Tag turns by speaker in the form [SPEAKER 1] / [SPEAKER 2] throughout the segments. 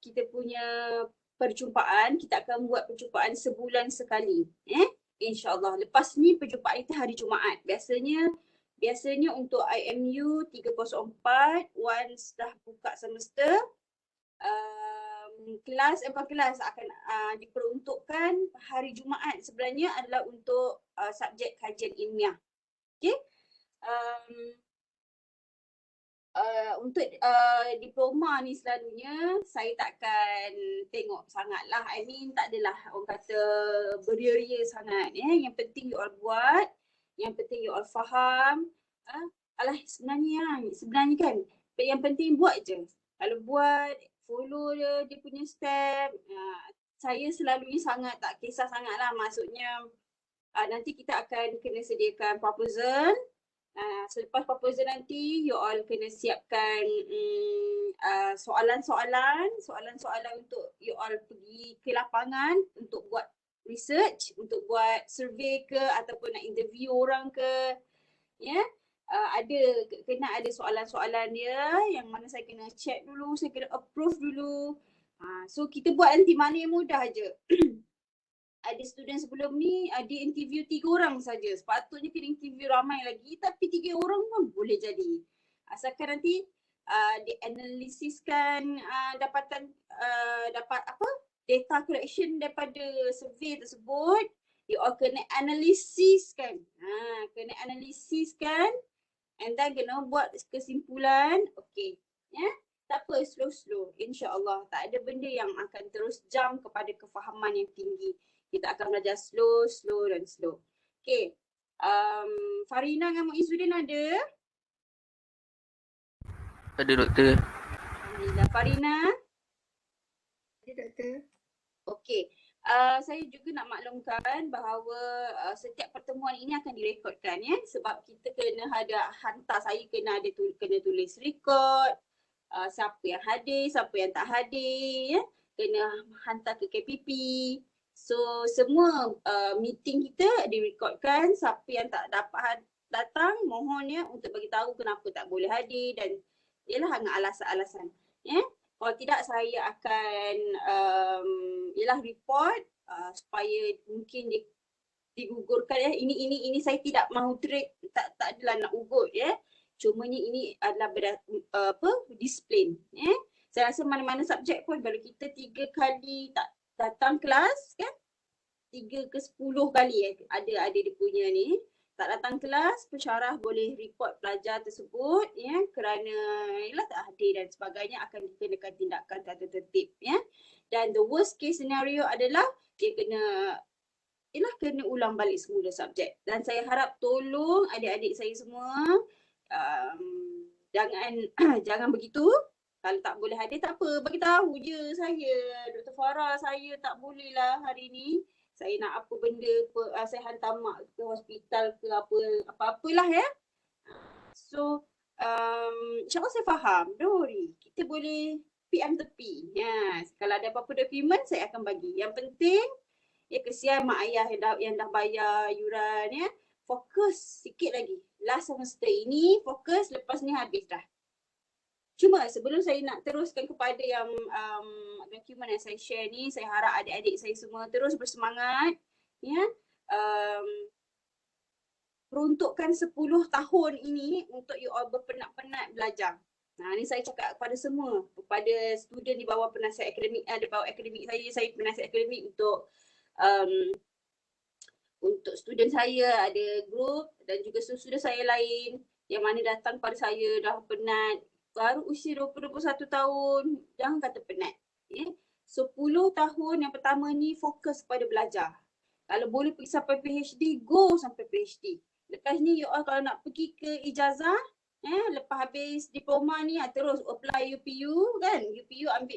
[SPEAKER 1] kita punya perjumpaan. Kita akan buat perjumpaan sebulan sekali. InsyaAllah. Lepas ni perjumpaan kita hari Jumaat. Biasanya untuk IMU 304 once dah buka semester, kelas akan diperuntukkan hari Jumaat sebenarnya adalah untuk subjek kajian ilmiah. Okey. Untuk diploma ni selalunya saya takkan tengok sangat lah. I mean tak adalah orang kata beria-ria sangat. Yang penting you all buat, yang penting you all faham. Alah sebenarnya kan yang penting buat je. Kalau buat, follow dia punya step. Saya selalunya sangat tak kisah sangat lah. Maksudnya nanti kita akan kena sediakan proposal. Selepas proposal nanti you all kena siapkan soalan-soalan untuk you all pergi ke lapangan untuk buat research, untuk buat survey ke ataupun nak interview orang ke. Kena ada soalan-soalan dia yang mana saya kena check dulu, saya kena approve dulu. So kita buat nanti mana yang mudah je. Ada student sebelum ni dia interview 3 orang saja. Sepatutnya kena interview ramai lagi tapi 3 orang pun boleh jadi. Asalkan nanti dianalisiskan dapat data collection daripada survey tersebut. You all kena analisiskan. And then kena buat kesimpulan. Okay. Tak apa, slow-slow. InsyaAllah tak ada benda yang akan terus jump kepada kefahaman yang tinggi. Kita akan belajar slow. Okay. Farina dengan Muizzuddin ada?
[SPEAKER 2] Ada doktor.
[SPEAKER 1] Alhamdulillah. Farina?
[SPEAKER 3] Ada doktor.
[SPEAKER 1] Okay. Saya juga nak maklumkan bahawa setiap pertemuan ini akan direkodkan sebab kita kena hantar, saya kena tulis record, siapa yang hadir, siapa yang tak hadir, kena hantar ke KPP. So semua meeting kita direkodkan. Siapa yang tak dapat datang, mohon untuk bagi tahu kenapa tak boleh hadir dan ialah hanya alasan-alasan. Kalau tidak saya akan report supaya mungkin digugurkan. Ini saya tidak mahu tak adalah nak ugut Cumanya ini adalah disiplin. Saya rasa mana-mana subjek pun kalau kita 3 kali tak datang kelas kan, 3 ke 10 kali ada dia punya ni tak datang kelas, pensyarah boleh report pelajar tersebut kerana tak hadir dan sebagainya, akan dikenakan tindakan tata tertib Dan the worst case scenario adalah dia kena ulang balik semula subjek. Dan saya harap tolong adik-adik saya semua jangan begitu. Kalau tak boleh hadir tak apa, bagi tahu je saya, Dr. Farah, saya tak boleh lah hari ni. Saya nak apa benda, saya hantar mak ke hospital ke apa-apalah So, insyaAllah saya faham, don't worry. Kita boleh PM tepi. Kalau ada apa-apa dokumen saya akan bagi. Yang penting, kesian mak ayah yang dah bayar yuran fokus sikit lagi. Last semester ini fokus, lepas ni habis dah. Cuma sebelum saya nak teruskan kepada yang dokumen yang saya share ni, saya harap adik-adik saya semua terus bersemangat. Peruntukkan 10 tahun ini untuk you all berpenat-penat belajar. Ni saya cakap kepada semua, kepada student di bawah penasihat akademik, di bawah akademik saya penasihat akademik untuk student saya, ada group dan juga student saya lain yang mana datang pada saya dah penat. Baru usia 20-21 tahun, jangan kata penat. 10 tahun yang pertama ni fokus pada belajar. Kalau boleh pergi sampai PhD, go sampai PhD. Lepas ni you all kalau nak pergi ke ijazah, lepas habis diploma ni terus apply UPU kan. UPU ambil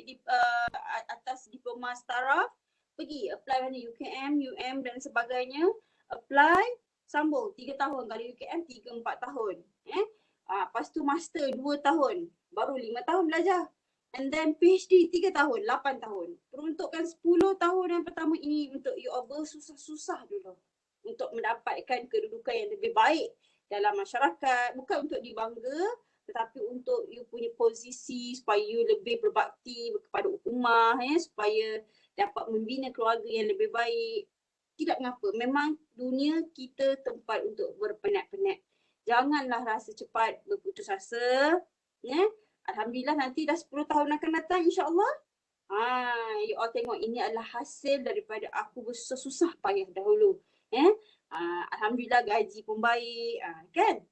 [SPEAKER 1] atas diploma setara, pergi apply mana UKM, UM dan sebagainya. Apply, sambung 3 tahun. Kalau UKM 3-4 tahun. Lepas tu master 2 tahun, baru 5 tahun belajar. And then PhD 3 tahun, 8 tahun. Peruntukkan 10 tahun yang pertama ini untuk you all bersusah-susah dulu. Untuk mendapatkan kedudukan yang lebih baik dalam masyarakat. Bukan untuk dibangga, tetapi untuk you punya posisi supaya you lebih berbakti kepada ummah, supaya dapat membina keluarga yang lebih baik. Tidak mengapa, memang dunia kita tempat untuk berpenat-penat. Janganlah rasa cepat berputus asa. Alhamdulillah nanti dah 10 tahun akan datang insya-Allah. You all tengok ini adalah hasil daripada aku bersusah payah dahulu. Alhamdulillah gaji pun baik, kan?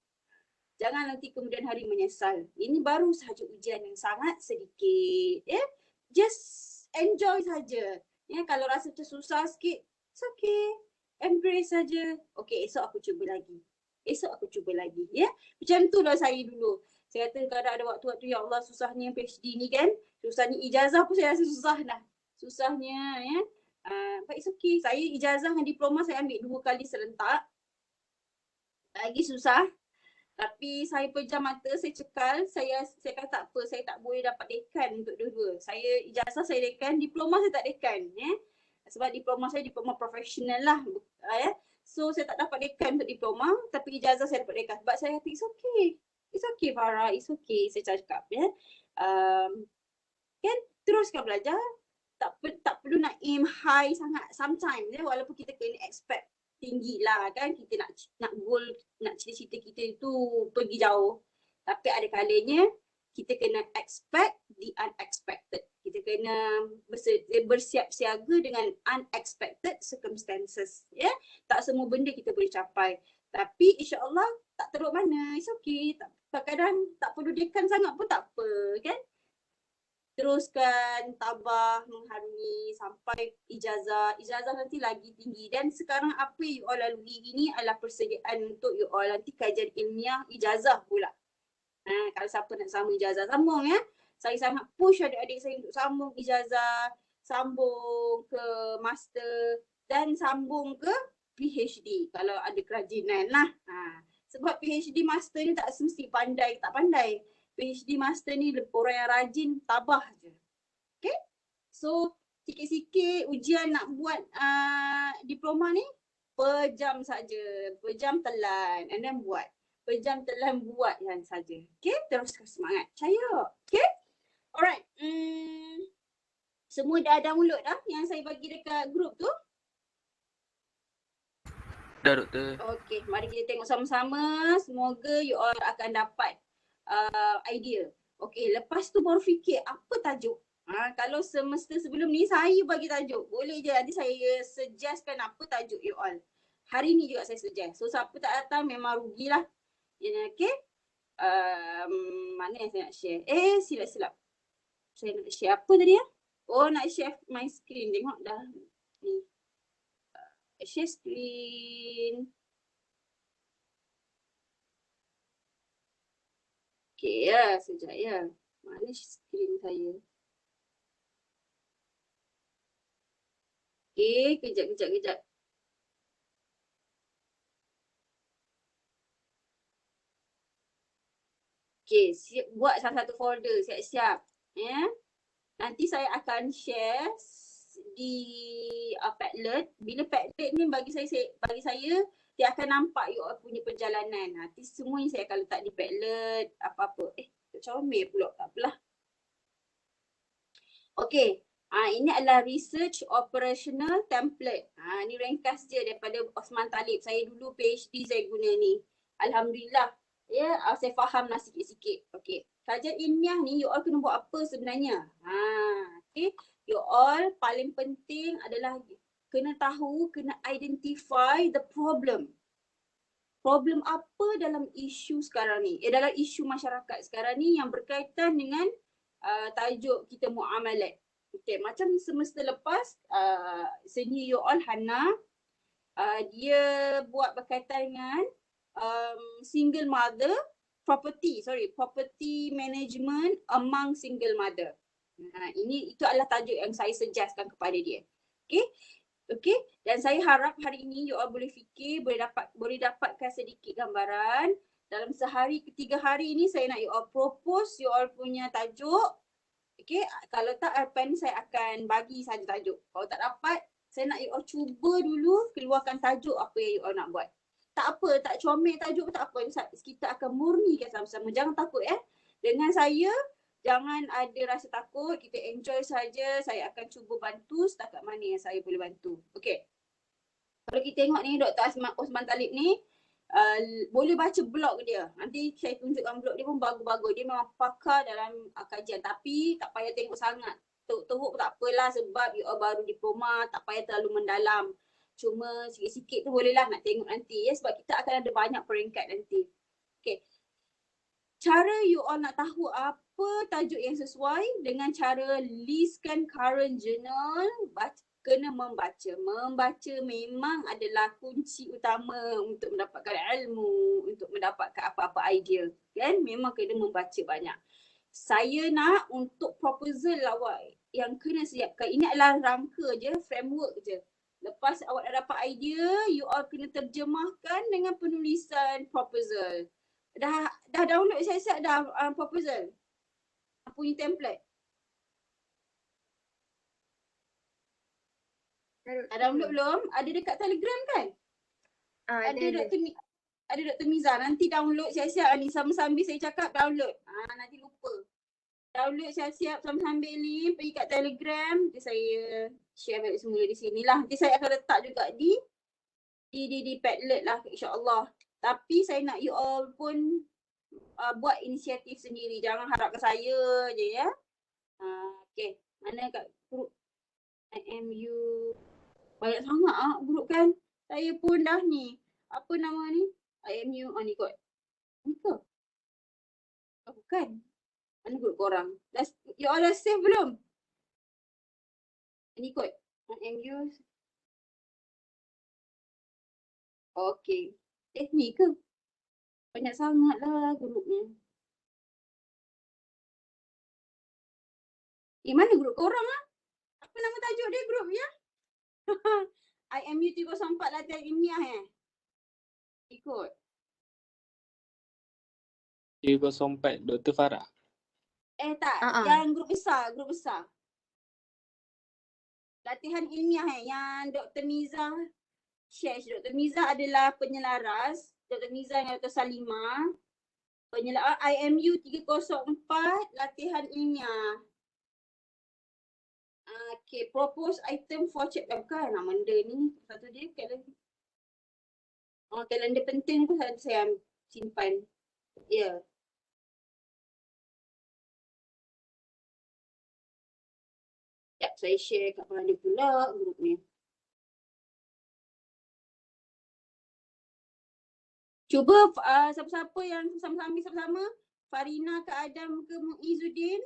[SPEAKER 1] Jangan nanti kemudian hari menyesal. Ini baru sahaja ujian yang sangat sedikit. Just enjoy saja. Kalau rasa tersusah sikit, it's okay. Embrace saja. Okay, esok aku cuba lagi. Macam tu lah saya dulu. Saya kata kadang ada waktu-waktu, ya Allah susahnya PhD ni kan. Susahnya ijazah pun saya rasa susah dah. Susahnya but it's okay. Saya ijazah dengan diploma saya ambil 2 kali serentak. Lagi susah. Tapi saya pejam mata, saya cekal, saya kata tak apa, saya tak boleh dapat dekan untuk dua-dua. Saya ijazah saya dekan, diploma saya tak dekan. Sebab diploma saya diploma profesional lah. So saya tak dapat dekan untuk diploma, tapi ijazah saya dapat dekan. Sebab saya kata it's okay. It's okay Farah, it's okay saya cakap. Kan teruskan belajar. Tak perlu nak aim high sangat sometimes. Walaupun kita kena expect tinggi lah kan, kita nak goal, nak cita-cita kita itu pergi jauh. Tapi ada kalanya kita kena expect the unexpected. Kita kena bersiap siaga dengan unexpected circumstances. Tak semua benda kita boleh capai. Tapi insya-Allah tak teruk mana, it's okay. Kadang tak perlu dekan sangat pun tak apa kan. Teruskan tabah mengharungi sampai ijazah. Ijazah nanti lagi tinggi. Dan sekarang apa you all lalui ini adalah persediaan untuk you all nanti kajian ilmiah ijazah pula. Kalau siapa nak sambung ijazah, sambung ya. Saya sangat push adik-adik saya untuk sambung ijazah, sambung ke master dan sambung ke PhD kalau ada kerajinan lah. Sebab PhD master ni tak semesti pandai tak pandai. PhD master ni orang yang rajin tabah je. Okay? So sikit-sikit ujian nak buat diploma ni pejam saja, pejam telan and then buat. Pejam telan buat yang saja. Okay? Teruskan semangat. Percaya. Okay? Alright. Semua dah ada mulut dah yang saya bagi dekat grup tu?
[SPEAKER 2] Dah doktor.
[SPEAKER 1] Okay, mari kita tengok sama-sama. Semoga you all akan dapat idea. Okay, lepas tu baru fikir apa tajuk. Kalau semester sebelum ni saya bagi tajuk. Boleh je nanti saya suggestkan apa tajuk you all. Hari ni juga saya suggest. So siapa tak datang memang rugilah. Okay. Mana yang saya nak share? Silap-silap. Saya nak share apa tadi ya? Oh, nak share my screen. Tengok dah. Ni. Share screen. Okay ya, sekejap ya. Mana screen saya? Okay, kejap. Okay, buat satu folder siap-siap. Nanti saya akan share di Padlet. Bila Padlet ni bagi saya dia akan nampak you all punya perjalanan. Nanti semuanya saya akan letak di Padlet apa-apa. Comel pula, tak apalah. Okay, ini adalah research operational template. Ni ringkas je daripada Osman Talib. Saya dulu PhD saya guna ni. Alhamdulillah. Saya faham lah sikit-sikit. Okay. Kajian ilmiah ni you all kena buat apa sebenarnya? Okay. You all paling penting adalah kena tahu, kena identify the problem. Problem apa dalam isu sekarang ni? Dalam isu masyarakat sekarang ni yang berkaitan dengan tajuk kita muamalat. Okay, macam semester lepas senior you all Hana dia buat berkaitan dengan single mother property management among single mother. Itu adalah tajuk yang saya suggestkan kepada dia. Okay. Dan saya harap hari ini you all boleh fikir, boleh dapatkan sedikit gambaran. Dalam sehari ke 3 hari ini saya nak you all propose you all punya tajuk. Okay, kalau tak pen saya akan bagi saja tajuk. Kalau tak dapat, saya nak you all cuba dulu keluarkan tajuk apa yang you all nak buat. tak apa, tak comel tajuk tak apa. Kita akan murnikan sama-sama. Jangan takut Dengan saya, jangan ada rasa takut. Kita enjoy saja. Saya akan cuba bantu setakat mana yang saya boleh bantu. Okay. Kalau kita tengok ni Dr. Osman Talib ni, boleh baca blog dia. Nanti saya tunjukkan blog dia pun bagus-bagus. Dia memang pakar dalam kajian. Tapi tak payah tengok sangat. Teruk tak apalah sebab you all baru diploma. Tak payah terlalu mendalam. Cuma sikit-sikit tu bolehlah nak tengok nanti. Sebab kita akan ada banyak peringkat nanti. Okay. Cara you all nak tahu apa tajuk yang sesuai dengan cara listkan current journal, kena membaca. Membaca memang adalah kunci utama untuk mendapatkan ilmu, untuk mendapatkan apa-apa idea. Kan? Memang kena membaca banyak. Saya nak untuk proposal awak yang kena siapkan, ini adalah rangka je, framework je. Lepas awak dah dapat idea, you all kena terjemahkan dengan penulisan proposal. Dah download siap-siap dah proposal? Punya template? Download belum? Ada dekat Telegram kan? Ada Dr. Miza. Nanti download siap-siap ni. Sambil saya cakap download. Nanti lupa. Download siap-siap sambil ni. Pergi kat Telegram. Nanti saya share balik semula di sini lah. Nanti saya akan letak juga di Padlet lah, insyaAllah. Tapi saya nak you all pun buat inisiatif sendiri. Jangan harap ke saya je ya. Okay. Mana kat group IMU. Banyak sangat grup kan. Saya pun dah ni. Apa nama ni? IMU. Ni kot. Ni ke? Bukan. Mana grup korang? You all dah save belum? Ni kot. IMU. Okay. Ni ke? Banyak sangat lah grupnya. Mana grup korang Apa nama tajuk dia grup ya? IMU 304 latihan ilmiah Ikut.
[SPEAKER 2] 304 Dr. Farah.
[SPEAKER 1] Tak, yang grup besar. Latihan ilmiah yang Dr. Miza share. Dr. Miza adalah penyelaras. Dr. Miza dengan Dr. Salimah. Penyelaras IMU 304 latihan ilmiah. Okay, propose item for check. Bukan nama benda ni. Satu dia kalender. Kalender penting pun saya simpan. Ya. Sekejap saya share kat mana pula grup ni. Cuba siapa-siapa yang sama-sama Farina ke Adam ke Muizuddin,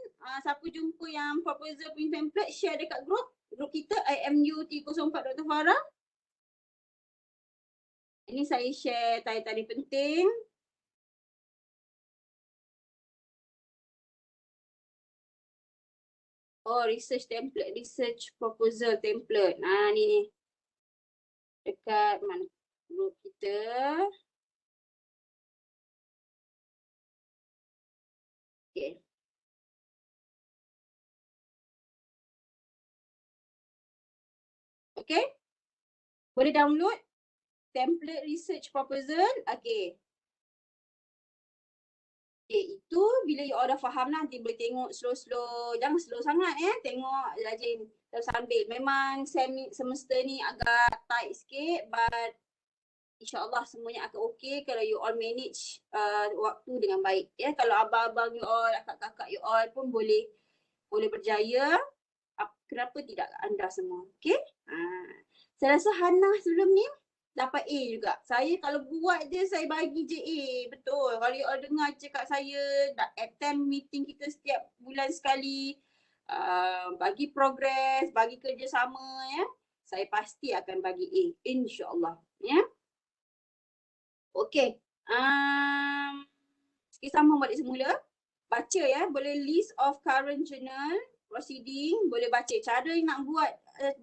[SPEAKER 1] siapa jumpa yang proposal punya template, share dekat grup kita IMU 304 Dr. Farah. Ini saya share tadi penting. Research template, research proposal template. Ni dekat mana grup kita. Okay. Okay. Boleh download template research proposal. Okay. Okay, itu bila you all dah faham nanti boleh tengok slow-slow. Jangan slow sangat Tengok rajin sambil. Memang semester ni agak tight sikit but InsyaAllah semuanya akan okey kalau you all manage waktu dengan baik. Kalau abang-abang you all, kakak-kakak you all pun boleh berjaya. Kenapa tidak anda semua? Okay? Saya rasa Hannah sebelum ni dapat A juga. Saya kalau buat je saya bagi je A. Betul. Kalau you all dengar cakap saya attend meeting kita setiap bulan sekali. Bagi progress, bagi kerjasama saya pasti akan bagi A. InsyaAllah. Okay. Sikit sama balik semula. Baca boleh list of current journal, proceeding, boleh baca. Cara nak buat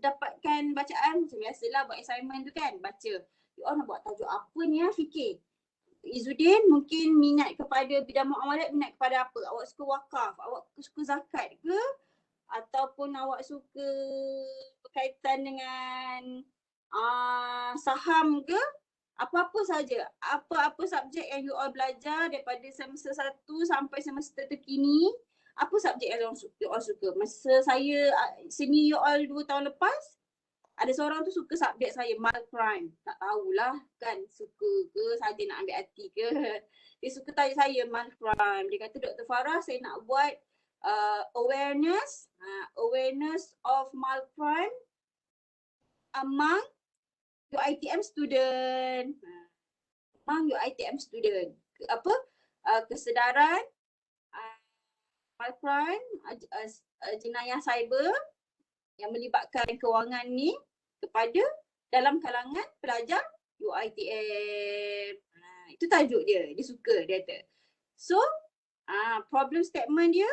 [SPEAKER 1] dapatkan bacaan macam biasalah buat assignment tu kan, baca. You all nak buat tajuk apa ni fikir. Izzuddin mungkin minat kepada bidang muamalat, minat kepada apa? Awak suka wakaf, awak suka zakat ke? Ataupun awak suka berkaitan dengan saham ke? Apa-apa saja, apa-apa subjek yang you all belajar daripada semester 1 sampai semester terkini, apa subjek yang you all suka? Masa saya sini you all 2 tahun lepas, ada seorang tu suka subjek saya, mal crime. Tak tahulah kan suka ke, saja nak ambil hati ke. Dia suka tanya saya mal crime. Dia kata, Dr. Farah, saya nak buat awareness of mal crime among UiTM student. Among UiTM student. Kesedaran mal crime, jenayah cyber yang melibatkan kewangan ni kepada dalam kalangan pelajar UiTM. Itu tajuk dia. Dia suka, dia kata. So, problem statement dia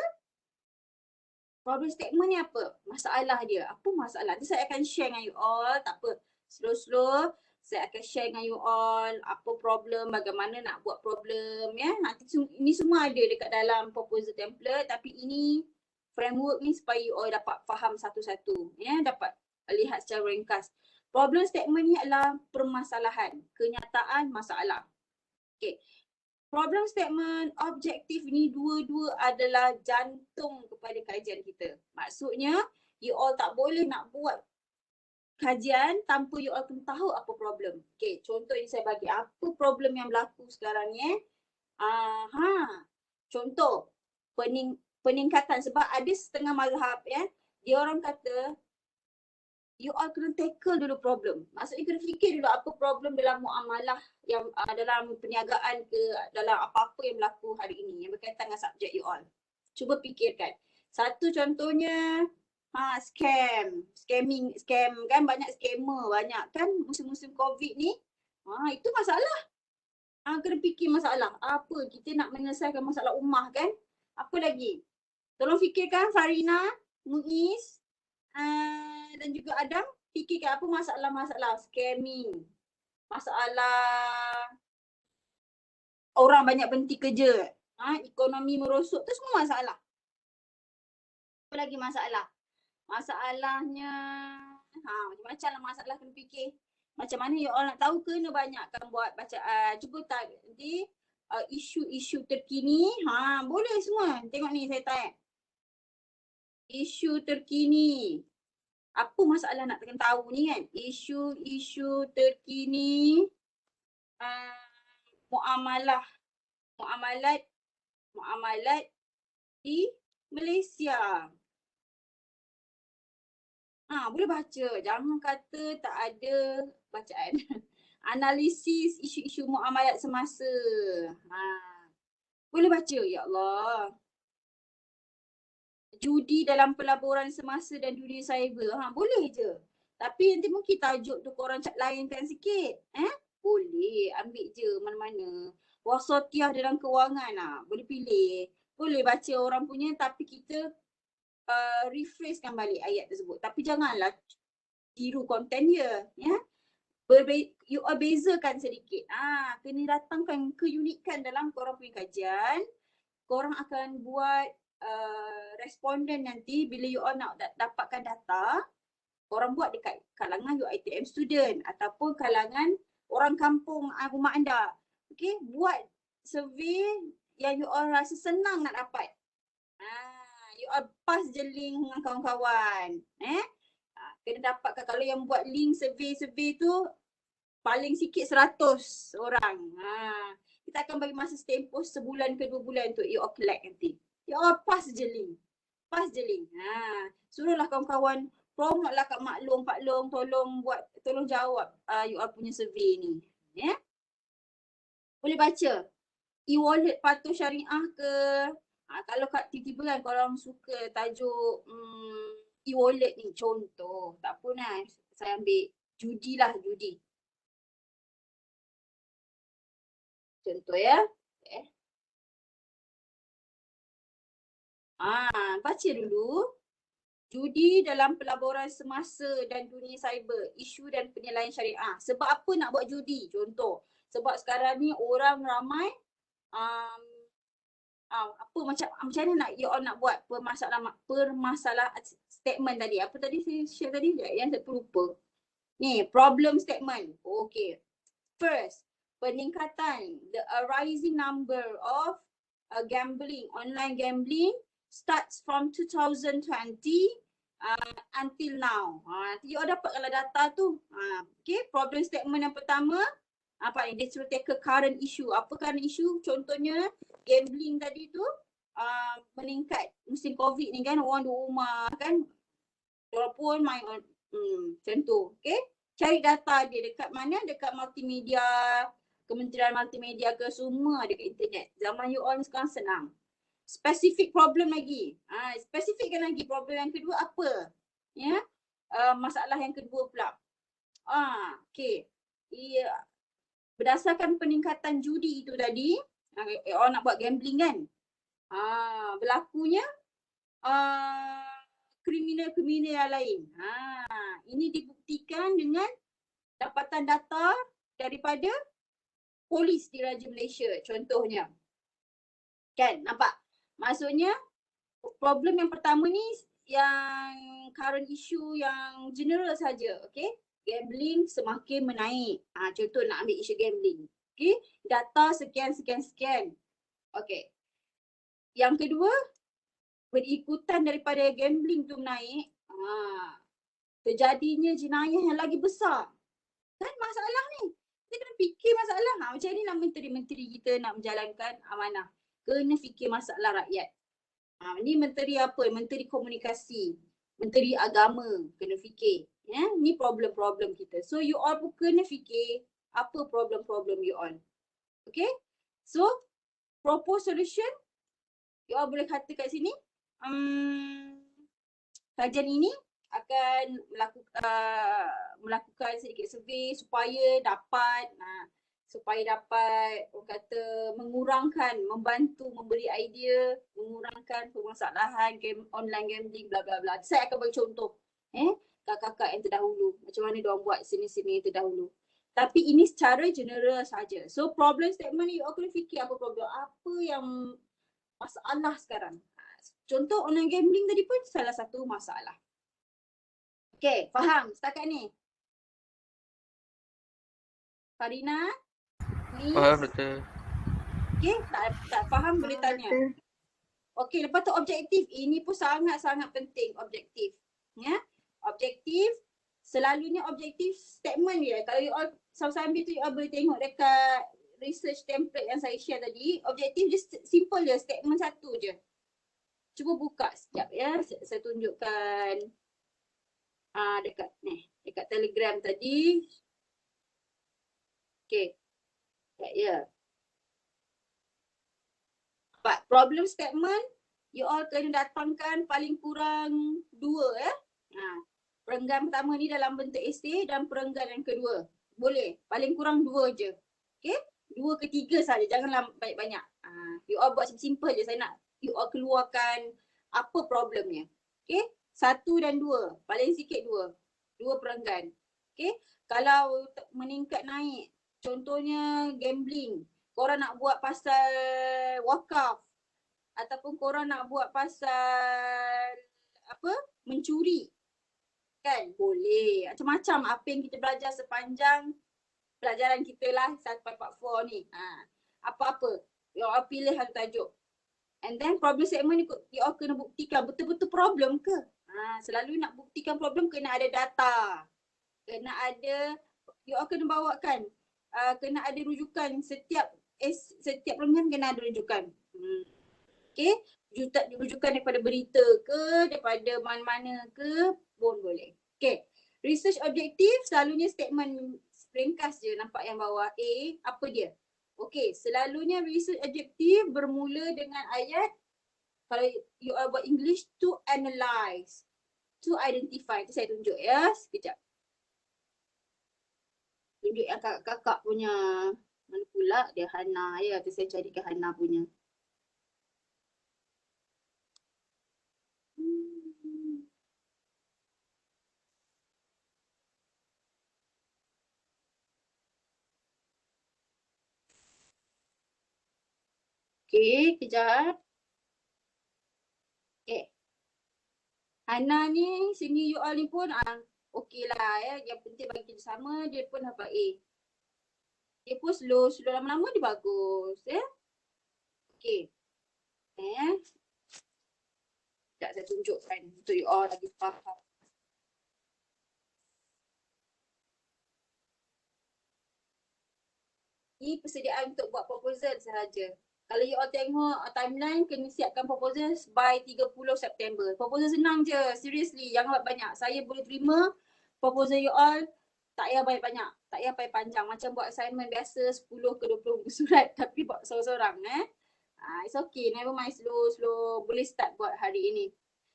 [SPEAKER 1] ni apa? Masalah dia. Apa masalah? Nanti saya akan share dengan you all. Tak apa. Slow-slow. Saya akan share dengan you all apa problem, bagaimana nak buat problem. Ya. Nanti ini semua ada dekat dalam proposal template. Tapi ini framework ni supaya you all dapat faham satu-satu. Ya. Dapat lihat secara ringkas. Problem statement ni adalah permasalahan. Kenyataan masalah. Okay. Problem statement, objektif ni dua-dua adalah jantung kepada kajian kita. Maksudnya, you all tak boleh nak buat kajian tanpa you all kena tahu apa problem. Okay, contoh ini saya bagi. Apa problem yang berlaku sekarang ni? Contoh, peningkatan. Sebab ada setengah mazhab ya, dia orang kata, you all kena tackle dulu problem. Maksudnya kena fikir dulu apa problem dalam muamalah yang dalam perniagaan ke, dalam apa-apa yang berlaku hari ini yang berkaitan dengan subjek you all. Cuba fikirkan. Satu contohnya, scam kan, banyak scammer, banyak kan musim-musim COVID ni. Itu masalah. Kena fikir masalah. Apa kita nak menyelesaikan masalah ummah kan? Apa lagi? Tolong fikirkan Farina, Muiz, dan juga Adam, fikirkan apa masalah-masalah scamming, masalah orang banyak berhenti kerja, ekonomi merosot, tu semua masalah. Apa lagi masalah? Masalahnya, macam-macam lah masalah kena fikir. Macam mana you all nak tahu, kena banyakkan buat bacaan. Cuba tak nanti isu-isu terkini, boleh semua. Tengok ni saya type. Isu terkini. Apa masalah nak kena tahu ni kan? Isu-isu terkini muamalat di Malaysia. Boleh baca. Jangan kata tak ada bacaan. Analisis isu-isu muamalat semasa. Boleh baca, ya Allah. Judi dalam pelaburan semasa dan dunia cyber. Boleh je. Tapi nanti mungkin tajuk tu korang lainkan sikit. Boleh. Ambil je mana-mana. Wasatiyah dalam kewangan. Boleh pilih. Boleh baca orang punya tapi kita rephrase balik ayat tersebut. Tapi janganlah tiru konten dia. Ya. You bezakan sedikit. Kena datangkan keunikan dalam korang punya kajian. Korang akan buat responden nanti bila you all nak dapatkan data, korang buat dekat kalangan UiTM student ataupun kalangan orang kampung rumah anda. Okay, buat survey yang you all rasa senang nak dapat. You all pass je link dengan kawan-kawan. Kena dapatkan, kalau yang buat link survey tu paling sikit 100 orang. Kita akan bagi masa tempoh sebulan ke 2 bulan untuk you all collect nanti. Ya Allah, pas je link. Suruhlah kawan-kawan, promote lah kat Mak Long, Pak Long, tolong jawab you all punya survey ni. Ya. Boleh baca. E-wallet patuh syariah ke? Kalau kat tiba-tiba kan korang suka tajuk e-wallet ni, contoh. Tak apa lah, saya ambil judi lah, judi. Contoh ya. Baca dulu. Judi dalam pelaburan semasa dan dunia cyber, isu dan penilaian syariah. Sebab apa nak buat judi? Contoh, sebab sekarang ni orang ramai macam mana nak you all nak buat permasalah statement tadi. Apa tadi saya share tadi? Yang saya lupa. Ni, problem statement. Okay. First, peningkatan, the rising number of gambling, online gambling starts from 2020 until now. Nanti you dapat kalau data tu. Okay, problem statement yang pertama, apa ni, dia suruh take a current issue. Apa current issue? Contohnya gambling tadi tu meningkat musim COVID ni kan, orang di rumah kan, walaupun main macam tu. Okay, cari data dia dekat mana, dekat multimedia, Kementerian Multimedia ke, semua ada kat internet. Zaman you all sekarang senang. Specific problem lagi. Spesifikkan lagi problem yang kedua apa? Ya. Masalah yang kedua pula. Okay. Berdasarkan peningkatan judi itu tadi, orang nak buat gambling kan. Berlakunya kriminal-kriminal yang lain. Ini dibuktikan dengan dapatan data daripada polis di Raja Malaysia contohnya. Kan, nampak? Maksudnya problem yang pertama ni yang current issue yang general saja, okay? Gambling semakin menaik. Contoh nak ambil isu gambling. Okay, data sekian. Okay. Yang kedua, berikutan daripada gambling tu menaik, terjadinya jenayah yang lagi besar. Kan masalah ni. Kita kena fikir masalah. Macam ni lah menteri-menteri kita nak menjalankan amanah. Kena fikir masalah rakyat. Ni menteri apa? Menteri komunikasi, menteri agama kena fikir. Ya, ni problem-problem kita. So you all pun kena fikir apa problem-problem you all. Okay? So propose solution, you all boleh kata kat sini. Kajian ini akan melakukan sedikit survey supaya dapat orang kata mengurangkan, membantu memberi idea, mengurangkan permasalahan online gambling bla bla bla. Saya akan bagi contoh kakak-kakak yang terdahulu macam mana diorang buat sini-sini terdahulu. Tapi ini secara general saja. So problem statement ni you kena fikir apa problem, apa yang masalah sekarang. Contoh online gambling tadi pun salah satu masalah. Okay, faham setakat ni? Farina? Please.
[SPEAKER 2] Faham betul.
[SPEAKER 1] Okay, tak faham boleh tanya. Okay, lepas tu objektif. Ini pun sangat-sangat penting, objektif. Ya, objektif. Selalunya objektif statement dia. Kalau you all sambil tu you all boleh tengok dekat research template yang saya share tadi. Objektif just simple je, statement satu je. Cuba buka sekejap ya. Saya tunjukkan dekat Telegram tadi. Okay. Ya. But problem statement, you all kena datangkan paling kurang 2 ya. Perenggan pertama ni dalam bentuk esei dan perenggan yang kedua. Boleh, paling kurang 2 je. Okay, 2 ke 3 saja, janganlah banyak-banyak. You all buat simple je, saya nak you all keluarkan apa problemnya. Okay, 1 dan 2, paling sikit 2 perenggan. Okay, kalau meningkat naik, contohnya gambling, korang nak buat pasal wakaf ataupun korang nak buat pasal apa, mencuri, kan boleh. Macam-macam apa yang kita belajar sepanjang pelajaran kita lah 144 ni. Apa-apa you all pilih satu tajuk. And then problem statement ni you all kena buktikan betul-betul problem ke. Selalu nak buktikan problem kena ada data, kena ada, you all kena bawakan, kena ada rujukan. Setiap perenggan kena ada rujukan. Okay, rujukan daripada berita ke, daripada mana-mana ke pun boleh. Okay, research objektif selalunya statement ringkas je, nampak yang bawah A, apa dia? Okay, selalunya research objektif bermula dengan ayat, kalau you all buat English, to analyze, to identify. Itu saya tunjuk ya, sekejap. Tunjuk yang kakak-kakak punya. Mana pula dia, Hana ya, tu saya carikan Hana punya. Okay, kejap. Okay. Hana ni, sini you all ni pun okey lah ya. Yang penting bagi kita sama, dia pun dapat A. Dia pun slow lama-lama dia bagus. Okay. Sekejap saya tunjukkan untuk you all lagi faham. Ini persediaan untuk buat proposal sahaja. Kalau you all tengok timeline, kena siapkan proposal by 30 September. Proposal senang je, seriously, jangan banyak. Saya boleh terima proposal you all, tak payah banyak-banyak, tak payah panjang. Macam buat assignment biasa 10 ke 20 muka surat tapi buat seorang-seorang. It's okay, never mind, slow. Boleh start buat hari ini.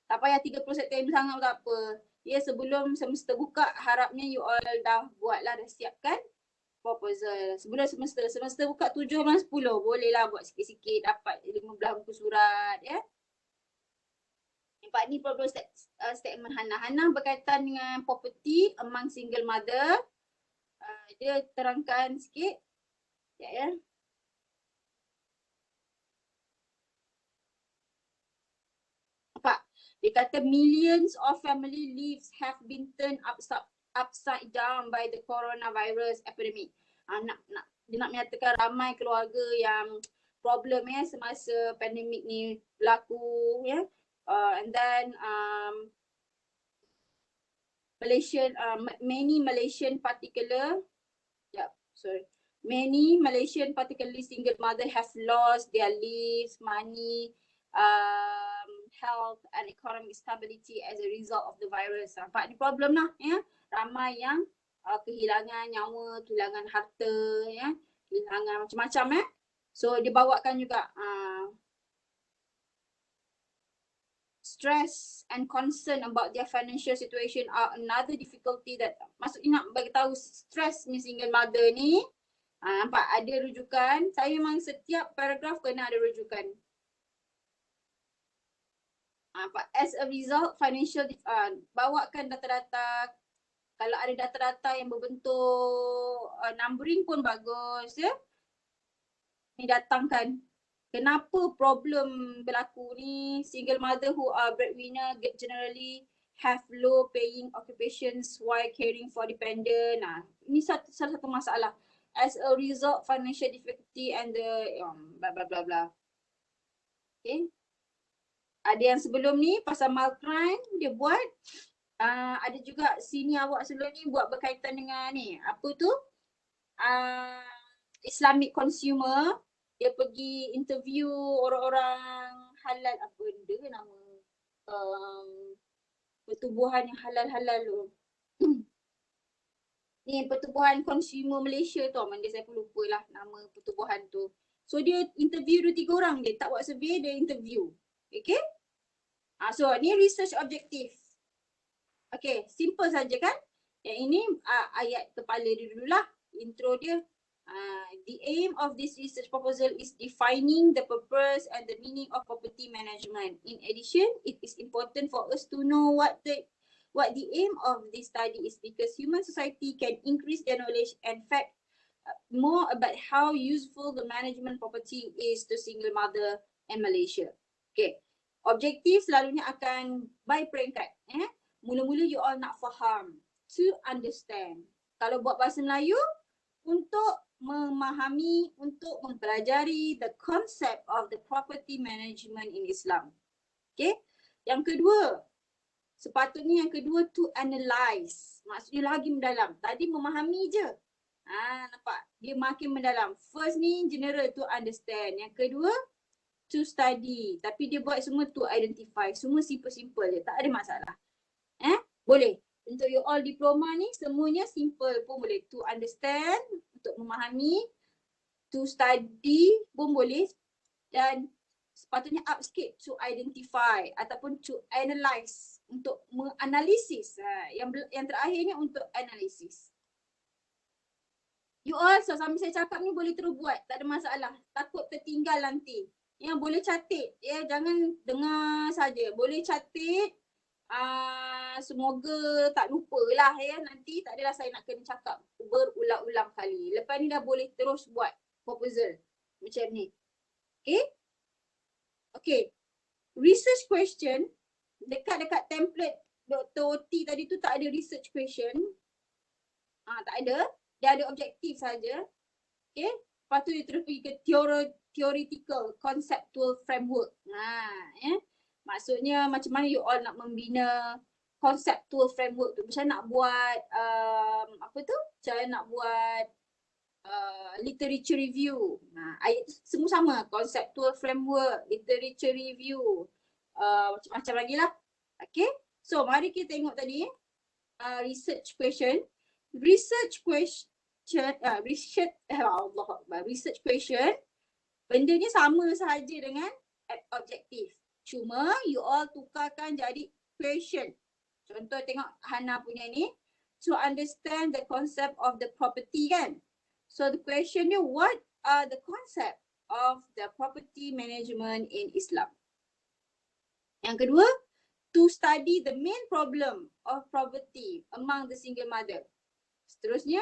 [SPEAKER 1] Tak payah 30 September sangat tak apa. Ya, sebelum semester buka, harapnya you all dah buatlah, dah siapkan proposal. Sebelum semester buka 7 malam 10, bolehlah buat sikit-sikit, dapat 15 muka surat ya. Nampak ni problem statement Hannah. Hannah berkaitan dengan property among single mother. Dia terangkan sikit. Ya. Nampak? Dia kata millions of family lives have been turned upside down by the coronavirus epidemic. Dia nak menyatakan ramai keluarga yang problem semasa pandemik ni berlaku ya. And then many Malaysian particularly single mother have lost their lives, money, health and economic stability as a result of the virus. Nampak ni problem lah ya. Ramai yang kehilangan nyawa, kehilangan harta ya, kehilangan macam-macam So dia bawakan juga stress and concern about their financial situation are another difficulty that, maksudnya nak bagi tahu stress ni single mother ni. Nampak ada rujukan. Saya memang setiap paragraf kena ada rujukan. As a result, financial bawakan data-data. Kalau ada data-data yang berbentuk numbering pun bagus ya. Ni datangkan kenapa problem berlaku ni. Single mother who are breadwinner generally have low paying occupations while caring for dependent. Ini salah satu masalah. As a result, financial difficulty and the blah blah blah blah. Okay. Ada yang sebelum ni pasal mild crime dia buat. Ada juga sini awak sebelum ni buat berkaitan dengan ni. Apa tu? Islamic consumer. Dia pergi interview orang-orang halal, apa benda nama pertubuhan yang halal-halal tu. Ni pertubuhan consumer Malaysia tu, mana saya pun lupa lah nama pertubuhan tu. So dia interview 2-3 orang, dia tak buat survey, dia interview. Okay? So ni research objektif. Okay, simple saja kan? Yang ini ayat kepala dia dululah, intro dia. The aim of this research proposal is defining the purpose and the meaning of property management. In addition, it is important for us to know what the aim of this study is, because human society can increase their knowledge and fact more about how useful the management property is to single mother in Malaysia. Okay, objektif selalunya akan by peringkat. Mula-mula you all nak faham, to understand. Kalau buat bahasa Melayu, untuk memahami, untuk mempelajari the concept of the property management in Islam. Okay. Yang kedua, sepatutnya yang kedua to analyze. Maksudnya lagi mendalam. Tadi memahami je. Nampak? Dia makin mendalam. First ni general to understand. Yang kedua to study. Tapi dia buat semua to identify. Semua simple-simple je. Tak ada masalah. Boleh. Untuk you all diploma ni semuanya simple pun boleh. To understand, untuk memahami, to study pun boleh, dan sepatutnya up sikit to identify ataupun to analyze, untuk menganalisis. Yang terakhir ni untuk analisis. You all sambil saya cakap ni boleh terus buat, tak ada masalah. Takut tertinggal nanti. Yang boleh catat, ya, jangan dengar saja. Boleh catat. Semoga tak lupa lah ya. Nanti tak adalah saya nak kena cakap berulang-ulang kali. Lepas ni dah boleh terus buat proposal macam ni. Okay. Okay. Research question. Dekat template Dr. Oti tadi tu tak ada research question. Tak ada. Dia ada objektif saja. Okay. Lepas tu dia terus pergi ke theoretical, conceptual framework. Maksudnya macam mana you all nak membina conceptual framework tu. Macam nak buat macam nak buat literature review. Ayat semua sama, conceptual framework, literature review, macam-macam lagi lah. Okay. So mari kita tengok tadi research question. Research question bendanya sama sahaja dengan objektif. Cuma you all tukarkan jadi question. Contoh tengok Hana punya ni, to understand the concept of the property kan. So the question dia, what are the concept of the property management in Islam? Yang kedua, to study the main problem of poverty among the single mother. Seterusnya,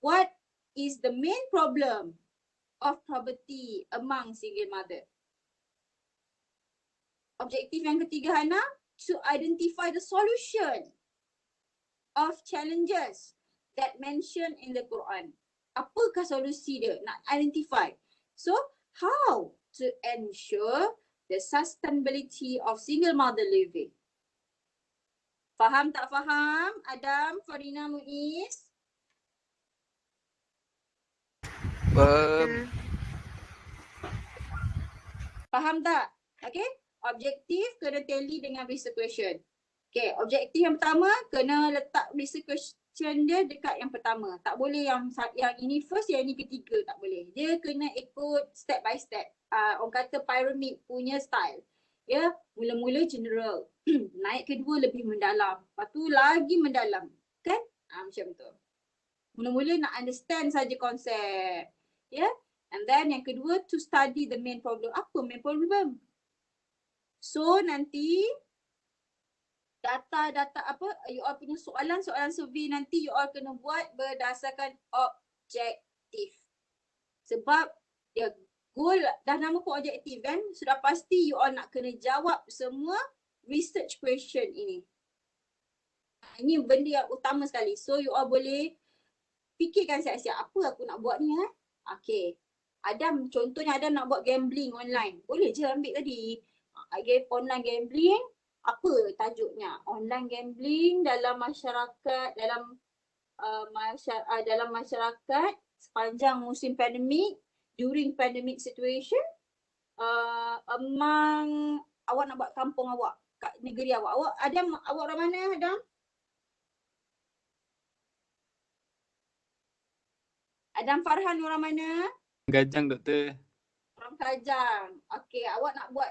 [SPEAKER 1] what is the main problem of poverty among single mother? Objektif yang ketiga Hana, to identify the solution of challenges that mentioned in the Quran. Apakah solusi dia? Nak identify. So, how to ensure the sustainability of single mother living? Faham tak faham? Adam, Farina, Muiz? Faham tak? Okay. Objektif kena tally dengan research question. Okay. Objektif yang pertama kena letak research question dia dekat yang pertama. Tak boleh yang ini first, yang ini ketiga. Tak boleh. Dia kena ikut step by step. Orang kata pyramid punya style. Ya, mula-mula general. Naik kedua lebih mendalam. Lepas tu lagi mendalam. Kan? Macam tu. Mula-mula nak understand saja konsep. Ya. And then yang kedua, to study the main problem. Apa main problem? So nanti data you all punya soalan survey nanti you all kena buat berdasarkan objektif. Sebab dia goal dah nama pun objektif kan, sudah pasti you all nak kena jawab semua research question ini. Ini benda yang utama sekali. So you all boleh fikirkan siap-siap apa aku nak buat ni Okay. Adam, contohnya Adam nak buat gambling online. Boleh je ambil tadi. Online gambling, apa tajuknya? Online gambling dalam masyarakat, dalam masyarakat sepanjang musim pandemik, during pandemic situation, among awak nak buat kampung awak, kat negeri awak. Awak orang mana Adam? Adam Farhan orang mana?
[SPEAKER 2] Gajang doktor.
[SPEAKER 1] Orang Kajang. Okay, awak nak buat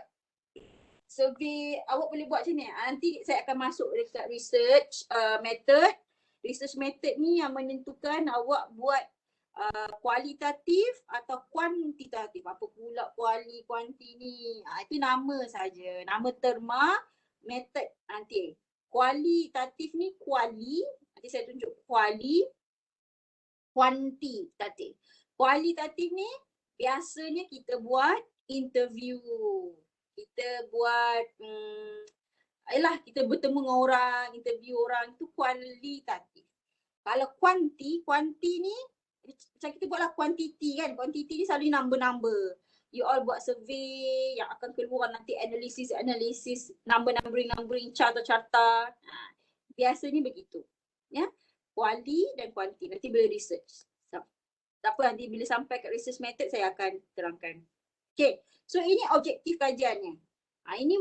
[SPEAKER 1] survey, awak boleh buat macam ni. Nanti saya akan masuk dekat research method. Research method ni yang menentukan awak buat kualitatif atau kuantitatif. Apa pula kuanti ni? Itu nama saja. Nama terma method nanti. Kualitatif ni nanti saya tunjuk kuantitatif. Kualitatif ni biasanya kita buat interview. Kita buat kita bertemu dengan orang, interview orang, itu kualitatif. Kalau kuanti ni macam kita buatlah kuantiti kan. Kuantiti ni selalu number-number. You all buat survey yang akan keluar nanti analisis, numbering, carta. Biasanya begitu. Ya. Kuali dan kuanti. Nanti bila research. Tak apa, nanti bila sampai kat research method saya akan terangkan. Okay. So ini objektif kajiannya. Ini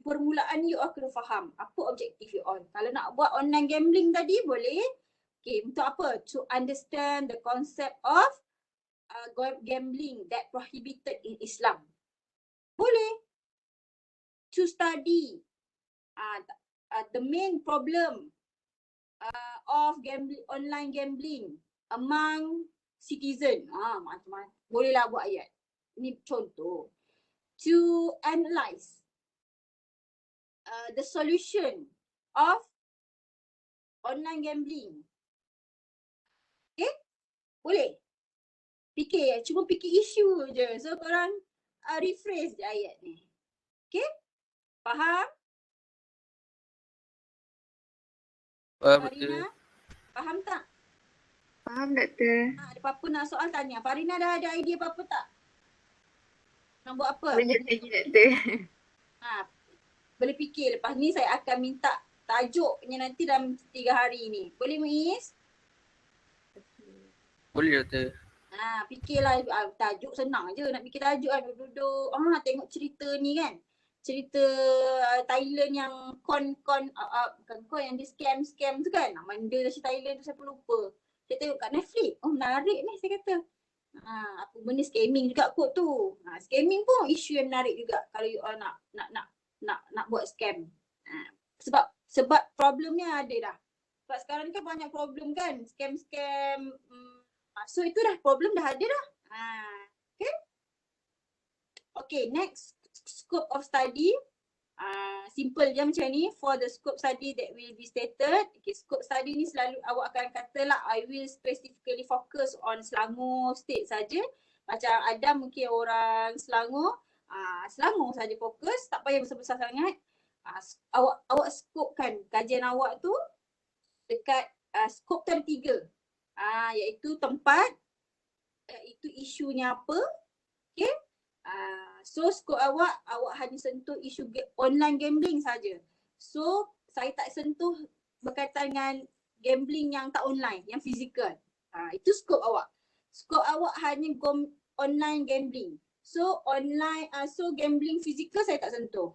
[SPEAKER 1] permulaan you all kena faham. Apa objektif you all. Kalau nak buat online gambling tadi boleh. Okay, untuk apa? To understand the concept of gambling that prohibited in Islam. Boleh. To study the main problem of online gambling among citizen. Macam-macam. Bolehlah buat ayat. Ini contoh. To analyze the solution of online gambling. Okay? Boleh. Cuma fikir isu je. So korang rephrase je ayat ni. Okay? Faham?
[SPEAKER 2] Betul.
[SPEAKER 1] Farina? Faham tak?
[SPEAKER 3] Faham doktor.
[SPEAKER 1] Ada apa-apa nak soal tanya. Farina dah ada idea apa-apa tak? Nak buat apa?
[SPEAKER 3] Kejap lagi doktor.
[SPEAKER 1] Boleh fikir. Lepas ni saya akan minta tajuknya nanti dalam 3 hari ni. Boleh Muiz?
[SPEAKER 2] Boleh doktor.
[SPEAKER 1] Fikirlah tajuk senang je nak fikir tajuk kan, duduk tengok cerita ni kan. Cerita Thailand yang bukan con yang dia scam tu kan. Benda dari Thailand tu saya pun lupa. Saya tengok kat Netflix. Oh menarik ni saya kata. Apa benda scamming juga kot tu. Scamming pun isu yang menarik juga kalau you all nak buat scam. Sebab problemnya ada dah. Sebab sekarang ni kan banyak problem kan. Scam. So itu dah problem dah ada dah. Okay, next scope of study. Simple je macam ni. For the scope study that will be stated. Okay, scope study ni selalu awak akan kata lah, I will specifically focus on Selangor state saja. Macam Adam mungkin orang Selangor. Selangor saja fokus, tak payah besar-besar sangat. Awak scope kan kajian awak tu dekat scope tu ada 3. Iaitu tempat, iaitu isunya apa. Okay. So scope awak hanya sentuh isu online gambling saja. So saya tak sentuh berkaitan dengan gambling yang tak online, yang fizikal. Itu scope awak. Scope awak hanya online gambling. So online, so gambling fizikal saya tak sentuh.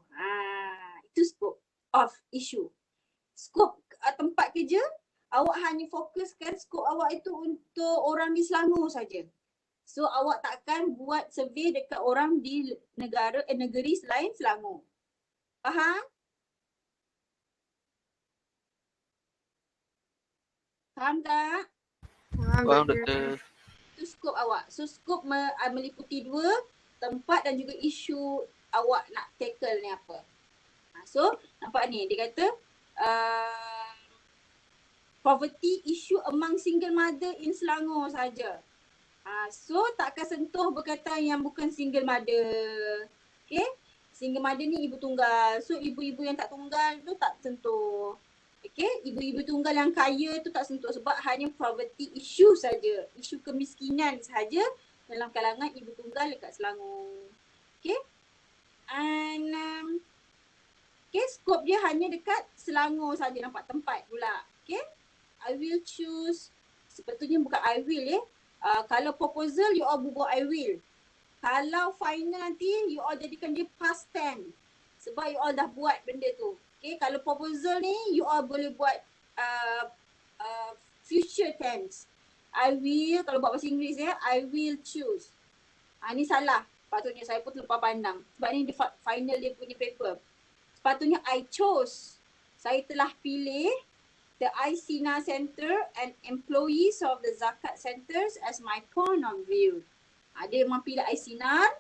[SPEAKER 1] Itu scope of issue. Scope tempat kerja, awak hanya fokuskan skop awak itu untuk orang di Selangor saja. So awak takkan buat survey dekat orang di negeri selain Selangor. Faham? Faham tak?
[SPEAKER 2] Faham doktor.
[SPEAKER 1] Itu skop awak. So skop meliputi 2, tempat dan juga isu awak nak tackle ni apa. So nampak ni dia kata poverty issue among single mother in Selangor saja. So tak akan sentuh berkaitan yang bukan single mother. Okay. Single mother ni ibu tunggal. So ibu-ibu yang tak tunggal tu tak sentuh. Okay. Ibu-ibu tunggal yang kaya tu tak sentuh sebab hanya poverty issue saja. Isu kemiskinan saja dalam kalangan ibu tunggal dekat Selangor. Okay. And scope dia hanya dekat Selangor saja, nampak tempat pula. Okay. I will choose, sepatutnya bukan I will kalau proposal you all buat I will. Kalau final nanti you all jadikan dia past tense. Sebab you all dah buat benda tu. Okay, kalau proposal ni you all boleh buat future tense. I will, kalau buat bahasa Inggeris I will choose. Ni salah. Patutnya saya pun terlepas pandang. Sebab ni final dia punya paper. Sepatutnya I chose. Saya telah pilih the ICNA Center and employees of the Zakat Centers as my point of view. Dia memang pilih ICNA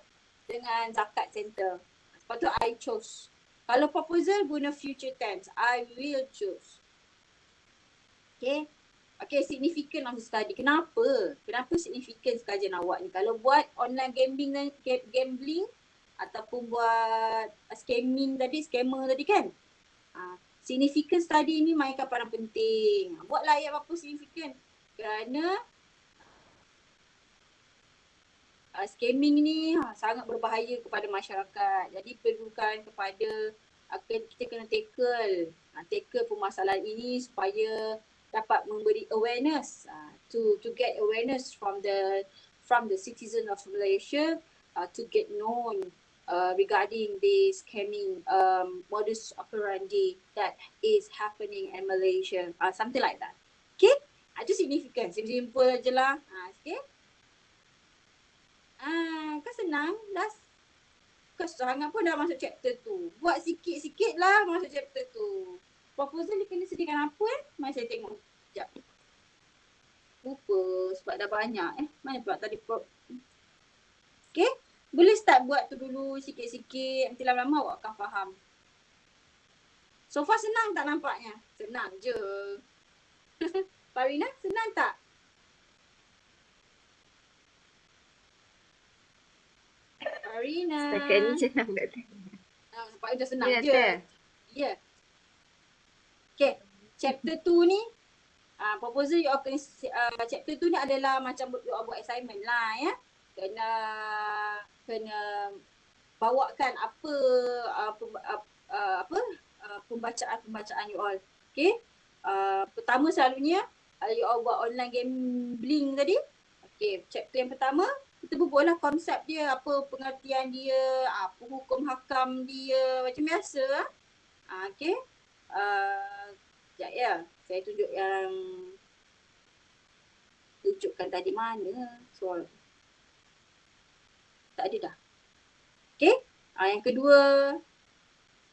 [SPEAKER 1] dengan Zakat Center. Lepas tu I chose. Kalau proposal guna future tense, I will choose. Okay. Okay, significant of the study. Kenapa? Kenapa significant kajian awak ni? Kalau buat online gambling ataupun buat scammer tadi kan? Significant study ni mainkan peranan penting. Buatlah ayat apa significant. Kerana scamming ni sangat berbahaya kepada masyarakat. Jadi perlukan kepada kita kena tackle permasalahan ini supaya dapat memberi awareness to get awareness from the citizen of Malaysia to get known regarding the scamming modus operandi that is happening in Malaysia, something like that. Okay, itu signifikan, simple je lah. Okay, kan senang, dah kesangan pun dah masuk chapter tu. Buat sikit-sikit lah masuk chapter tu. Proposal dia kena sediakan apa mari saya tengok. Sekejap. Lupa sebab dah banyak mana pula tadi Okay. Boleh start buat tu dulu sikit-sikit. Nanti lama-lama awak akan faham. So far senang tak nampaknya? Senang je. Farina, senang tak? Farina.
[SPEAKER 3] Setakat ni senang tak tahu.
[SPEAKER 1] Sebab dah senang je. Ya. Okay. Chapter 2 ni Proposal you all kena, chapter tu ni adalah macam you all buat assignment lah ya. Kena bawakan apa pembacaan you all. Okay. Pertama selalunya you all buat online gambling tadi. Okay, chapter yang pertama kita berbuatlah konsep dia, apa pengertian dia, apa hukum hakam dia, macam biasa. Okay. Sekejap ya, saya tunjukkan tadi mana soal. Tak ada dah. Okay. Yang kedua,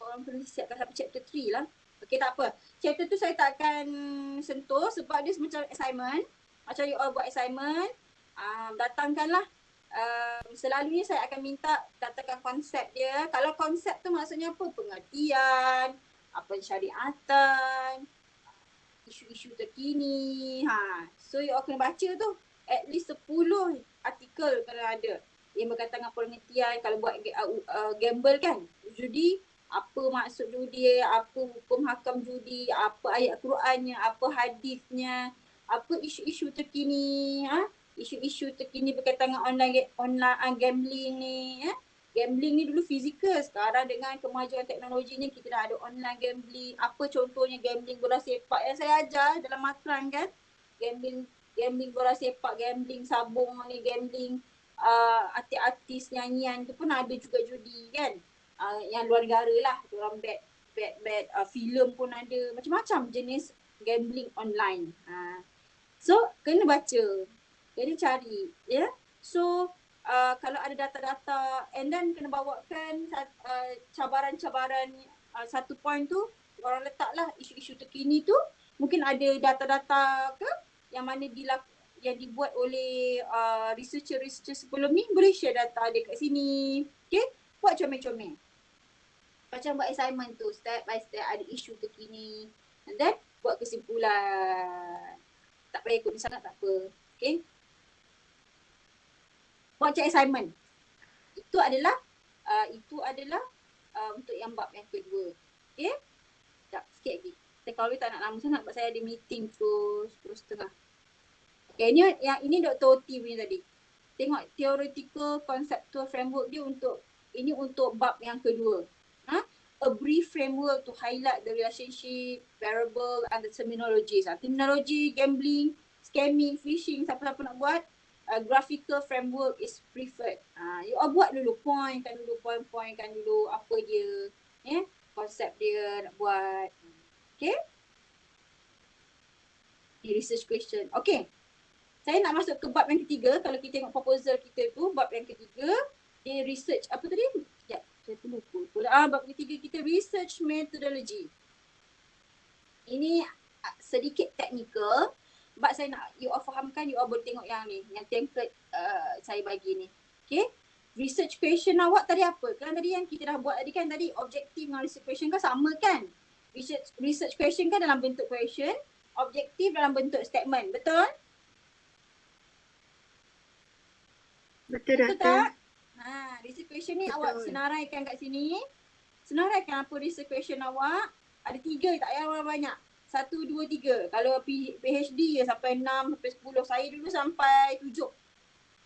[SPEAKER 1] orang perlu siapkan sampai chapter 3 lah. Okay, tak apa. Chapter tu saya tak akan sentuh sebab dia macam assignment. Macam you all buat assignment, datangkanlah. Selalunya saya akan minta datangkan konsep dia. Kalau konsep tu maksudnya apa? Pengertian, apa syariatan, isu-isu terkini. So you all kena baca tu. At least 10 artikel kalau ada yang berkaitan dengan pengertian. Kalau buat gamble kan, judi, apa maksud judi, apa hukum hakam judi, apa ayat Qurannya, apa hadisnya, apa isu-isu terkini, isu-isu terkini berkaitan dengan online gambling ni. Gambling ni dulu fizikal, sekarang dengan kemajuan teknologi ni kita dah ada online gambling. Apa contohnya gambling bola sepak yang saya ajar dalam matran kan. Gambling bola sepak, gambling sabung ni, gambling artis-artis nyanyian tu pun ada juga judi kan. Yang luar negara lah, orang bet filem pun ada, macam-macam jenis gambling online. So kena baca, kena cari ya. So kalau ada data-data and then kena bawakan cabaran-cabaran, satu point tu orang letaklah isu-isu terkini tu, mungkin ada data-data ke yang mana yang dibuat oleh researcher sebelum ni, boleh share data dia kat sini. Okay, buat comel-comel. Macam buat assignment tu, step by step ada isu terkini. And then buat kesimpulan. Tak payah ikut sangat, tak apa. Okay. Buat macam assignment. Itu adalah untuk yang bab yang kedua. Okay. Sekejap, sikit lagi. Saya kalau tak nak lama sangat sebab saya ada meeting terus tengah. Okay, ini Dr. Oti punya tadi. Tengok theoretical conceptual framework dia untuk bab yang kedua. A brief framework to highlight the relationship, variable and the terminologies. Terminology, gambling, scamming, phishing, siapa-siapa nak buat, graphical framework is preferred. You all buat dulu, point kan dulu apa dia, konsep dia nak buat. Okay? Ini research question. Okay. Saya nak masuk ke bab yang ketiga. Kalau kita tengok proposal kita tu, bab yang ketiga, dia research apa tadi? Sekejap, saya pun lupa. Bab ketiga kita research methodology. Ini sedikit technical. Sebab saya nak you all fahamkan, you all boleh tengok yang ni, yang template saya bagi ni. Okay. Research question awak tadi apa? Kan tadi yang kita dah buat tadi kan, tadi objektif dengan research question kan sama kan? Research question kan dalam bentuk question, objektif dalam bentuk statement. Betul?
[SPEAKER 3] Betul
[SPEAKER 1] tak? Research question ni awak senaraikan kat sini. Senaraikan apa research question awak. Ada 3, tak payah banyak. 1, 2, 3. Kalau PhD ya sampai 6, sampai 10. Saya dulu sampai 7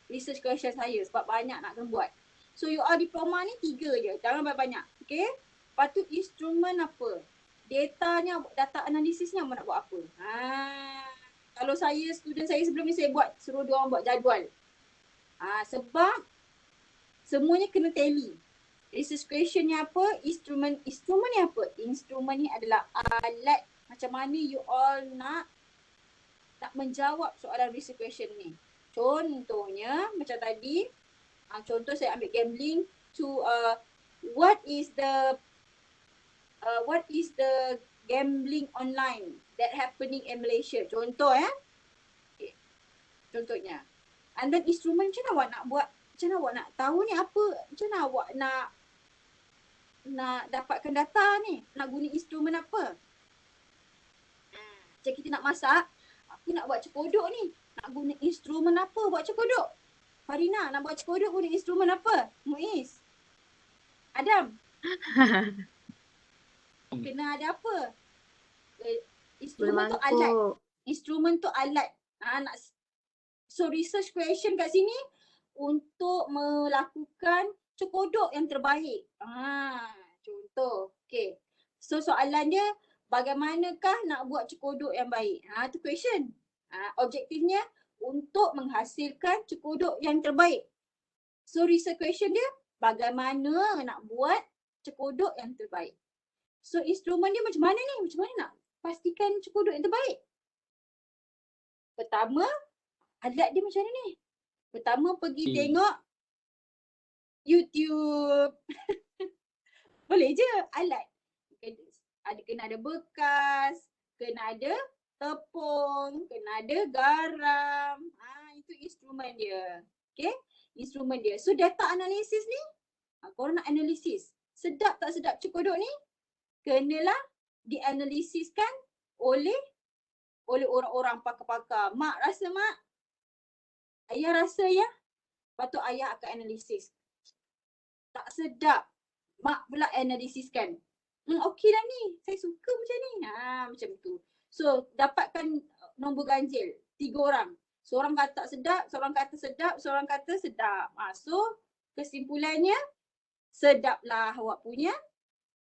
[SPEAKER 1] research question saya sebab banyak nak kena buat. So you all diploma ni 3 je. Jangan banyak-banyak. Okay. Lepas tu instrumen apa? Datanya, data analisisnya nak buat apa? Kalau student saya sebelum ni saya suruh dia orang buat jadual. Sebab semuanya kena tally. Research question ni apa? Instrumen ni apa? Instrumen ni adalah alat macam mana you all nak menjawab soalan research question ni. Contohnya macam tadi, contoh saya ambil gambling to what is the gambling online that happening in Malaysia. Contoh okay. Contohnya. And then instrumen macam mana awak nak buat, macam mana awak nak tahu ni apa, macam mana awak nak dapatkan data ni, nak guna instrumen apa. Macam kita nak masak, aku nak buat cekodok ni, nak guna instrumen apa buat cekodok? Farina nak buat cekodok guna instrumen apa? Muiz, Adam. Kena ada apa? Instrumen tu alat. Instrumen tu alat. So research question kat sini untuk melakukan cekodok yang terbaik. Contoh. Okay. So soalan dia, bagaimanakah nak buat cekodok yang baik? Tu question. Objektifnya untuk menghasilkan cekodok yang terbaik. So research question dia, bagaimana nak buat cekodok yang terbaik. So instrumen dia macam mana ni? Macam mana nak pastikan cekodok yang terbaik? Pertama, alat dia macam mana ni? Pertama pergi tengok YouTube. Boleh je alat. Kena ada bekas, kena ada tepung, kena ada garam. Itu instrumen dia. Okay? Instrumen dia. So data analisis ni, korang nak analisis. Sedap tak sedap cekodok ni? Kenalah dianalisiskan oleh orang-orang pakar-pakar. Mak rasa mak? Ayah rasa ya? Lepas tu ayah akan analisis. Tak sedap. Mak pula analisiskan. Okey dah ni. Saya suka macam ni. Macam tu. So dapatkan nombor ganjil. 3 orang. Seorang kata tak sedap, seorang kata sedap, seorang kata sedap. So kesimpulannya, sedaplah awak punya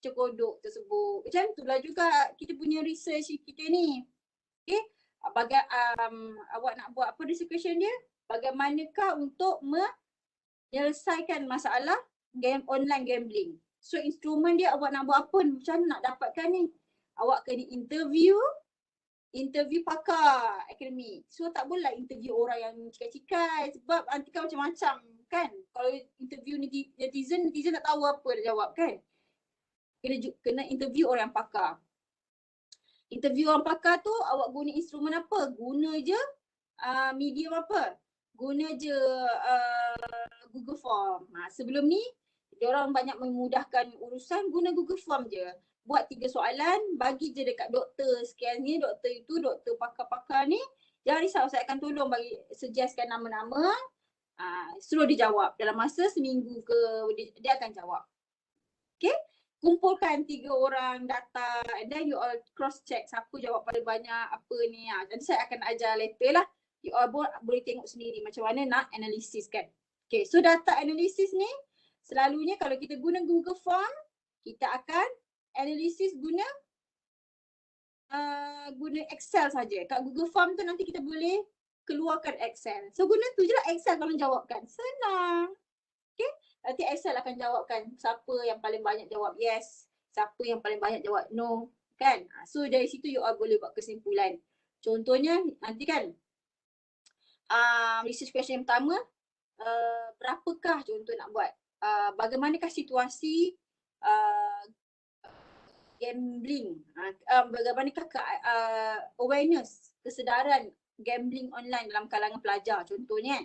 [SPEAKER 1] cekodok tersebut. Macam itulah juga kita punya research kita ni. Okay. Awak nak buat apa research question dia? Bagaimanakah untuk menyelesaikan masalah online gambling. So instrumen dia awak nak buat apa? Macam mana nak dapatkan ni? Awak kena interview pakar akademik. So tak boleh interview orang yang cikai-cikai sebab nanti kan macam-macam kan. Kalau interview netizen tak tahu apa dia jawab kan. Kena interview orang yang pakar. Interview orang pakar tu awak guna instrumen apa? Guna je medium apa? Guna je Google Form. Sebelum ni diorang banyak memudahkan urusan, guna Google Form je. Buat 3 soalan, bagi je dekat doktor sekian ni, doktor itu, doktor pakar-pakar ni. Jangan risau, saya akan tolong bagi suggestkan nama-nama. Suruh dia jawab. Dalam masa seminggu ke dia akan jawab. Okay? Kumpulkan 3 orang data and then you all cross check siapa jawab paling banyak apa ni. Jadi saya akan ajar later lah. You all boleh tengok sendiri macam mana nak analisis kan. Okay, so data analisis ni selalunya kalau kita guna Google Form, kita akan analisis guna Excel saja. Kat Google Form tu nanti kita boleh keluarkan Excel. So guna tu je lah Excel kalau jawabkan. Senang. Okay. Nanti Excel akan jawabkan siapa yang paling banyak jawab yes, siapa yang paling banyak jawab no, kan? So dari situ you all boleh buat kesimpulan. Contohnya nanti kan research question yang pertama, berapakah contoh nak buat, bagaimanakah situasi gambling, bagaimanakah awareness, kesedaran gambling online dalam kalangan pelajar contohnya.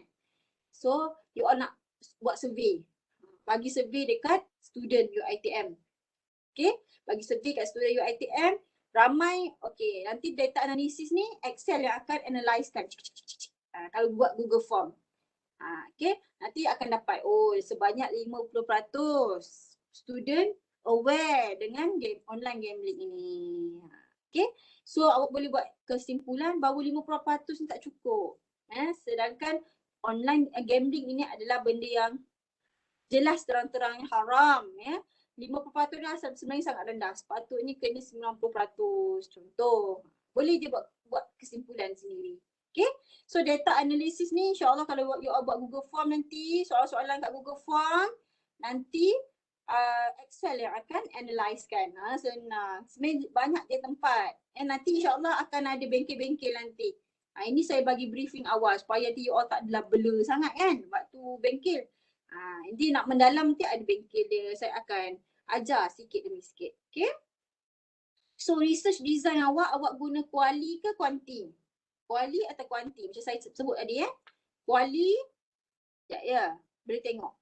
[SPEAKER 1] So you all nak buat survey. Bagi survey dekat student UiTM. Okay, bagi survey kat student UiTM, ramai, okay, nanti data analisis ni Excel yang akan analysekan. Kalau buat Google Form. Okay, nanti akan dapat, sebanyak 50% student aware dengan online gambling ini. Okay, so awak boleh buat kesimpulan bahawa 50% ni tak cukup. Sedangkan online gambling ini adalah benda yang jelas terang-terangnya haram. 50% ni sebenarnya sangat rendah. Sepatutnya kena 90%. Contoh. Boleh je buat kesimpulan sendiri. Okay. So data analisis ni insyaAllah kalau you buat Google Form nanti, soalan-soalan kat Google Form, nanti Excel yang akan analysekan. Senang. Sebenarnya banyak je tempat. Nanti insyaAllah akan ada bengkel-bengkel nanti. Ini saya bagi briefing awal supaya nanti you all tak adalah blur sangat kan waktu bengkel. Nanti nak mendalam nanti ada bengkel dia. Saya akan ajar sikit demi sikit. Okay. So research design awak guna kuali ke kuanti? Kuali atau kuanti? Macam saya sebut tadi Kuali, ya, boleh tengok.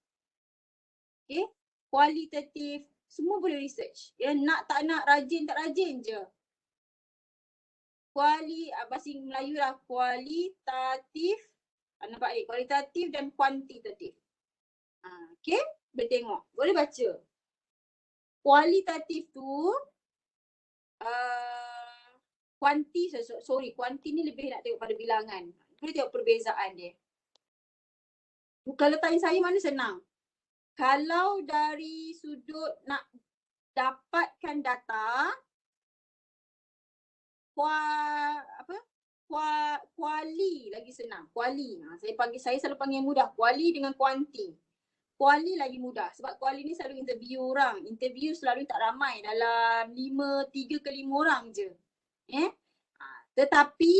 [SPEAKER 1] Okay. Kualitatif, semua boleh research. Nak tak nak, rajin tak rajin je. Bahasa Melayu lah, kualitatif. Nampak ni, kualitatif dan kuantitatif. Okay, boleh tengok, boleh baca. Kualitatif tu, kuanti ni lebih nak tengok pada bilangan. Boleh tengok perbezaan dia. Kalau tanya saya mana senang? Kalau dari sudut nak dapatkan data, kuali lagi senang. Kuali. Saya selalu panggil mudah. Kuali dengan kuanti. Kuali lagi mudah sebab kuali ni selalu interview orang. Interview selalu tak ramai, dalam 3 ke 5 orang je. Tetapi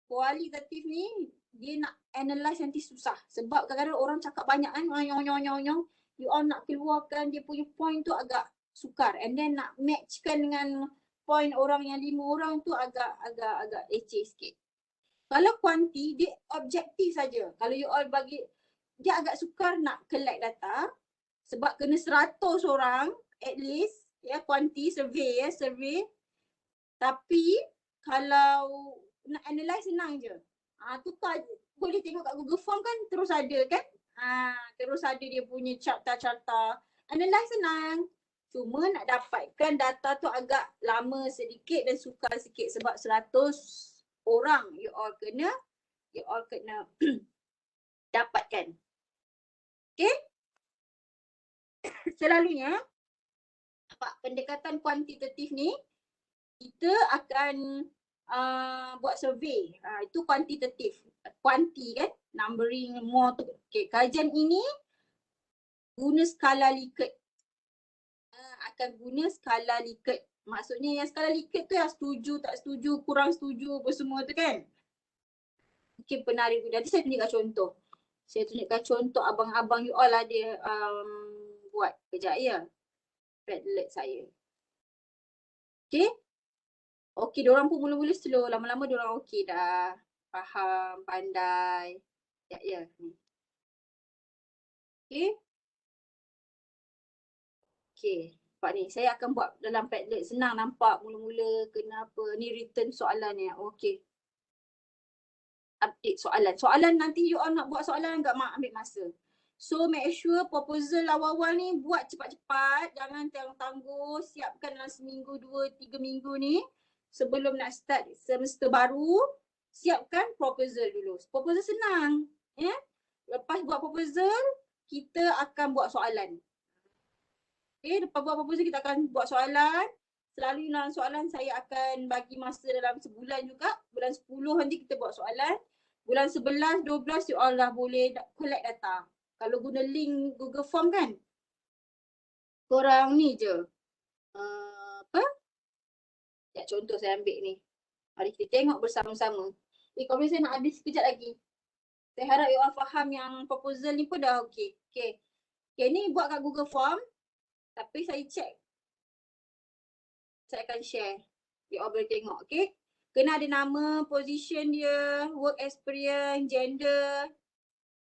[SPEAKER 1] kualitatif ni dia nak analyse nanti susah sebab kadang-kadang orang cakap banyak kan, nyong. You all nak keluarkan dia punya point tu agak sukar, and then nak matchkan dengan point orang yang 5 orang tu agak leceh sikit. Kalau kuanti dia objektif saja. Kalau you all bagi, dia agak sukar nak collect data sebab kena 100 orang at least, kuanti survey. Tapi kalau nak analyse senang je. Tukar boleh tengok kat Google Form kan, terus ada kan? Terus ada dia punya carta. Analyse senang. Cuma nak dapatkan data tu agak lama sedikit dan sukar sikit sebab 100 orang you all kena dapatkan. Okay? Selalunya pendekatan kuantitatif ni kita akan buat survey. Itu kuantitatif. Kuanti kan, numbering more tu. Okay, kajian ini guna skala Likert. Akan guna skala Likert. Maksudnya yang skala Likert tu yang setuju, tak setuju, kurang setuju apa semua tu kan. Mungkin pernah review. Nanti saya tunjukkan contoh. Saya tunjukkan contoh abang-abang you all ada buat. Kejap ya. Padlet saya. Okay. Okay, diorang pun mula-mula slow. Lama-lama diorang okay dah. Faham, pandai. Ya. Okay. Okay. Nampak ni. Saya akan buat dalam Padlet. Senang nampak mula-mula kenapa. Ni return soalan ni. Okay. Update soalan. Soalan nanti you all nak buat soalan agak ambil masa. So make sure proposal awal-awal ni buat cepat-cepat. Jangan tangguh. Siapkan dalam seminggu, 2, 3 minggu ni. Sebelum nak start semester baru, siapkan proposal dulu. Proposal senang. Lepas buat proposal, kita akan buat soalan. Okay, lepas buat proposal kita akan buat soalan. Selalu dalam soalan saya akan bagi masa dalam sebulan juga. Bulan 10 nanti kita buat soalan. Bulan 11, 12 you all dah boleh collect data. Kalau guna link Google Form kan, korang ni je. Contoh saya ambil ni. Mari kita tengok bersama-sama. Kalau saya nak habis sekejap lagi. Saya harap you all faham yang proposal ni pun dah okey. Okay, ni buat kat Google Form. Tapi saya check. Saya akan share. You all boleh tengok, okay. Kena ada nama, position dia, work experience, gender,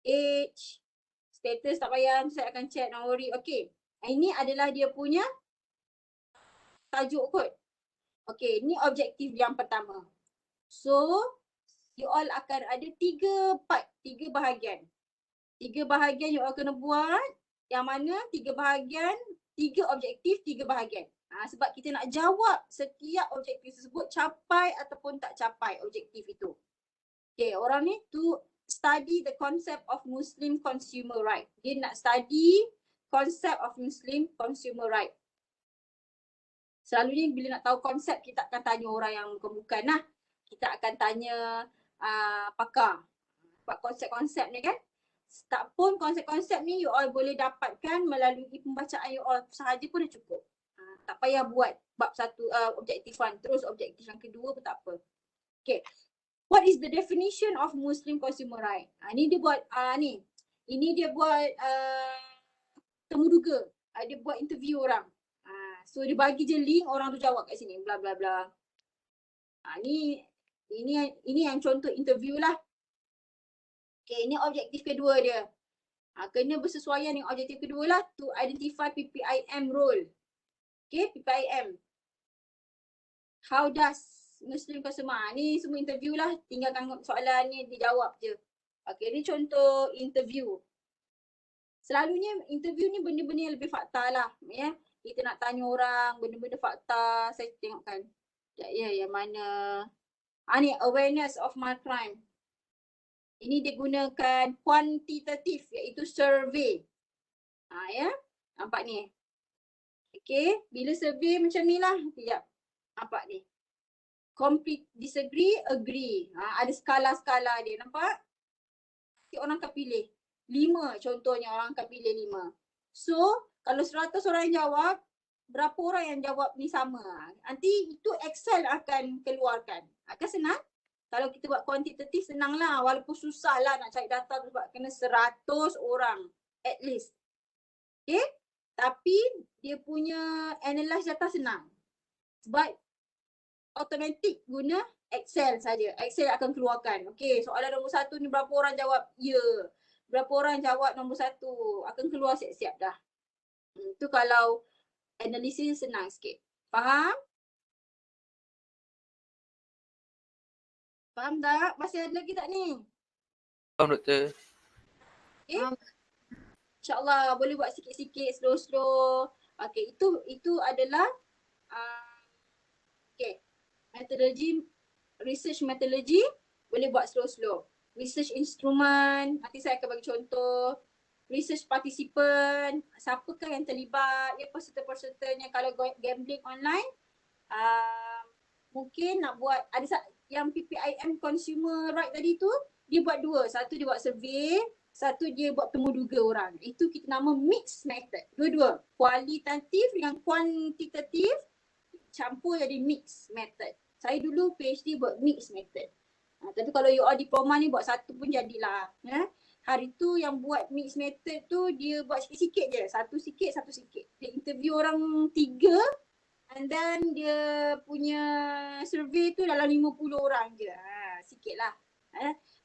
[SPEAKER 1] age, status tak payah. Saya akan check, don't worry. Okay. Ini adalah dia punya tajuk kot. Okay, ni objektif yang pertama. So, you all akan ada 3 part, 3 bahagian. 3 bahagian you all kena buat. Yang mana 3 bahagian, 3 objektif, 3 bahagian. Sebab kita nak jawab setiap objektif tersebut capai ataupun tak capai objektif itu. Okay, orang ni to study the concept of Muslim consumer right. Dia nak study concept of Muslim consumer right. Selalunya bila nak tahu konsep, kita akan tanya orang yang bukan lah. Kita akan tanya pakar. Sebab konsep-konsep ni kan. Tak pun konsep-konsep ni you all boleh dapatkan melalui pembacaan you all sahaja pun dah cukup. Tak payah buat bab satu objektif 1 terus objektif yang kedua pun tak apa. Okay. What is the definition of Muslim consumer right? Ni dia buat ni. Ini dia buat temuduga. Dia buat interview orang. So dia bagi je link, orang tu jawab kat sini, bla bla bla. Ini yang contoh interview lah. Okay, ini objektif kedua dia. Kena bersesuaian dengan objektif kedua lah, to identify PPIM role. Okay, PPIM. How does Muslim consumer? Ni semua interview lah, tinggalkan soalan ni, dijawab je. Okay, ni contoh interview. Selalunya interview ni benda-benda yang lebih fakta lah. Kita nak tanya orang benda-benda fakta, saya tengokkan. yang mana? Ni awareness of mal crime. Ini digunakan kuantitatif iaitu survey. Ya. Nampak ni. Okay. Bila survey macam ni lah. Sekejap. Nampak ni. Complete, disagree, agree. Ada skala-skala dia. Nampak? Orang akan pilih 5 contohnya, orang akan pilih 5. So kalau 100 orang yang jawab, berapa orang yang jawab ni sama? Nanti itu Excel akan keluarkan. Akan senang. Kalau kita buat kuantitatif senang lah, walaupun susah lah nak cari data tu sebab kena 100 orang at least. Okay. Tapi dia punya analyze data senang. Sebab automatic guna Excel saja. Excel akan keluarkan. Okay, soalan nombor 1 ni berapa orang jawab ya. Berapa orang jawab nombor 1. Akan keluar siap-siap dah. Itu kalau analisis senang sikit. Faham? Faham tak? Masih ada lagi tak ni?
[SPEAKER 2] Faham doktor.
[SPEAKER 1] Okay. InsyaAllah boleh buat sikit-sikit, slow-slow. Okay, itu adalah okay. Metodologi, research methodology boleh buat slow-slow. Research instrument, nanti saya akan bagi contoh. Research participant, siapakah yang terlibat, peserta-pesertanya. Kalau gambling online, mungkin nak buat, ada yang PPIM consumer right tadi tu, dia buat 2. Satu dia buat survey, satu dia buat temuduga orang. Itu kita nama mixed method. Dua-dua, kualitatif dengan kuantitatif campur jadi mixed method. Saya dulu PhD buat mixed method. Tapi kalau you all diploma ni buat satu pun jadilah. Hari tu yang buat mixed method tu dia buat sikit-sikit je. Satu sikit. Dia interview orang 3 and then dia punya survey tu dalam 50 orang je. Sikit lah.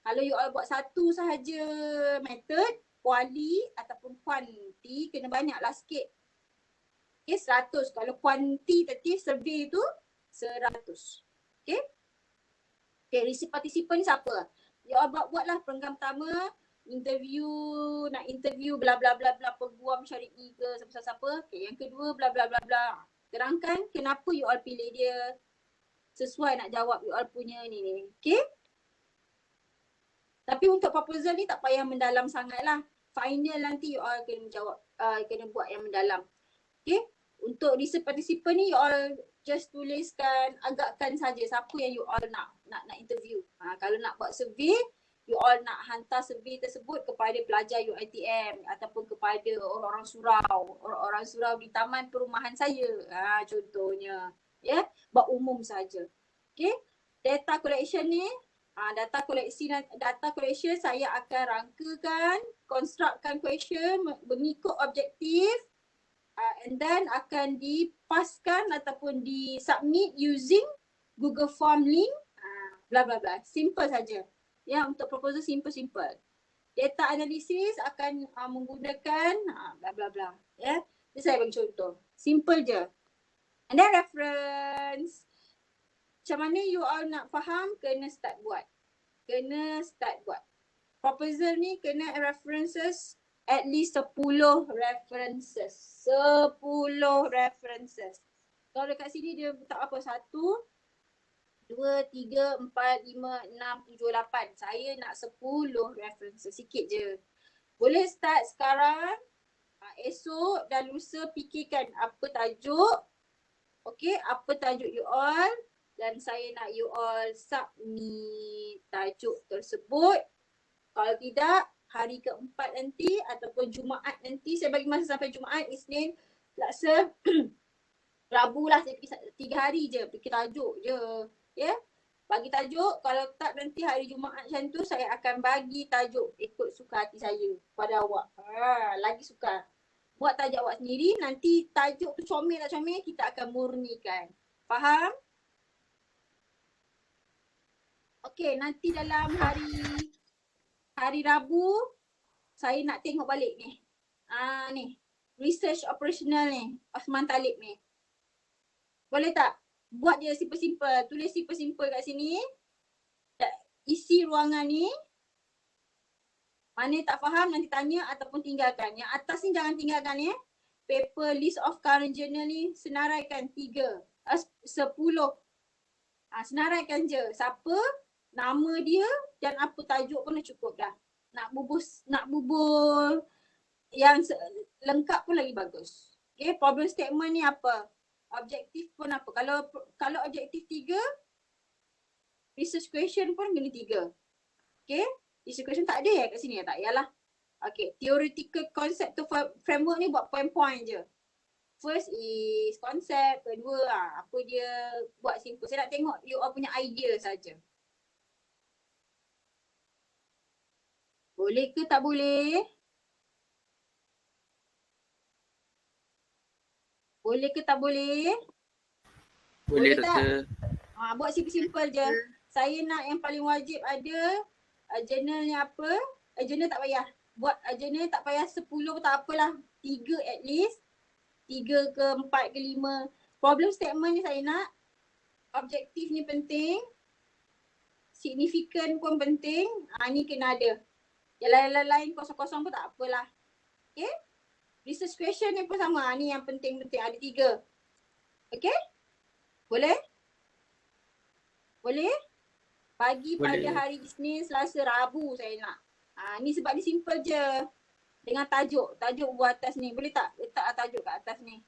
[SPEAKER 1] Kalau you all buat satu sahaja method, kuali ataupun kuanti kena banyak lah sikit. Okay, 100. Kalau kuantitatif survey tu 100. Okay. Okay, research participant ni siapa? You all buatlah program pertama, nak interview bla bla bla bla peguam syari'i ke siapa-siapa. Okay, yang kedua bla bla bla bla. Terangkan kenapa you all pilih dia, sesuai nak jawab you all punya ni. Okay. Tapi untuk proposal ni tak payah mendalam sangat lah. Final nanti you all kena jawab, kena buat yang mendalam. Okay. Untuk research participant ni you all just tuliskan, agakkan saja siapa yang you all nak interview. Kalau nak buat survey, you all nak hantar survey tersebut kepada pelajar UiTM ataupun kepada orang-orang surau di taman perumahan saya. Contohnya. Ya, buat umum saja. Okay. Data collection ni, data collection saya akan rangkakan, constructkan question mengikut objektif. And then akan dipaskan ataupun disubmit using Google Form link, bla bla bla. Simple saja. Ya, untuk proposal simple. Data analysis akan menggunakan bla bla bla. Ya, jadi saya bagi contoh. Simple je. And then reference. Macam mana you all nak faham, kena start buat. Proposal ni kena references at least 10 references. 10 references. Kalau dekat sini dia tak apa, 1, 2, 3, 4, 5, 6, 7, 8. Saya nak 10 references. Sikit je. Boleh start sekarang. Esok dan lusa fikirkan apa tajuk. Okay, apa tajuk you all. Dan saya nak you all submit tajuk tersebut. Kalau tidak, hari keempat nanti ataupun Jumaat nanti, saya bagi masa sampai Jumaat, Isnin, Selasa, Rabu lah, saya pergi 3 hari je, pergi tajuk je. Ya, bagi tajuk. Kalau tak nanti hari Jumaat macam tu, saya akan bagi tajuk ikut suka hati saya pada awak. Lagi suka. Buat tajuk awak sendiri, nanti tajuk tu comel tak comel, kita akan murnikan. Faham? Okey, nanti dalam hari Rabu, saya nak tengok balik ni. Ni, research operational ni, Osman Talib ni. Boleh tak? Buat je simple-simple, tulis simple-simple kat sini. Isi ruangan ni. Mana tak faham nanti tanya ataupun tinggalkan. Yang atas ni jangan tinggalkan ya. Paper list of current journal ni senaraikan 10. Senaraikan je siapa, nama dia dan apa tajuk pun dah cukup dah. Nak bubur yang lengkap pun lagi bagus. Okay, problem statement ni apa? Objektif pun apa? Kalau objektif 3, research question pun kena 3. Okay, research question tak ada kat sini? Tak payahlah. Okay, theoretical concept to framework ni buat point-point je. First is concept, kedua apa dia, buat simple. Saya nak tengok you all punya idea saja. Boleh ke tak boleh? Boleh ke tak boleh?
[SPEAKER 2] Boleh
[SPEAKER 1] tak?
[SPEAKER 2] doktor.
[SPEAKER 1] Buat simple-simple je. Saya nak yang paling wajib ada journal ni apa? Journal tak payah. Buat journal tak payah 10 tak apalah. 3 at least. 3 ke 4 ke 5. Problem statement ni saya nak. Objektif ni penting. Signifikan pun penting. Ni kena ada. Yang lain-lain kosong-kosong pun tak apalah. Okay? Research question ni pun sama. Ni yang penting-penting. Ada 3. Okay? Boleh? Boleh? Pagi
[SPEAKER 2] Boleh.
[SPEAKER 1] pada hari Isnin, Selasa, Rabu saya nak. Ni sebab ni simple je. Dengan tajuk. Tajuk buat atas ni. Boleh tak letak tajuk kat atas ni?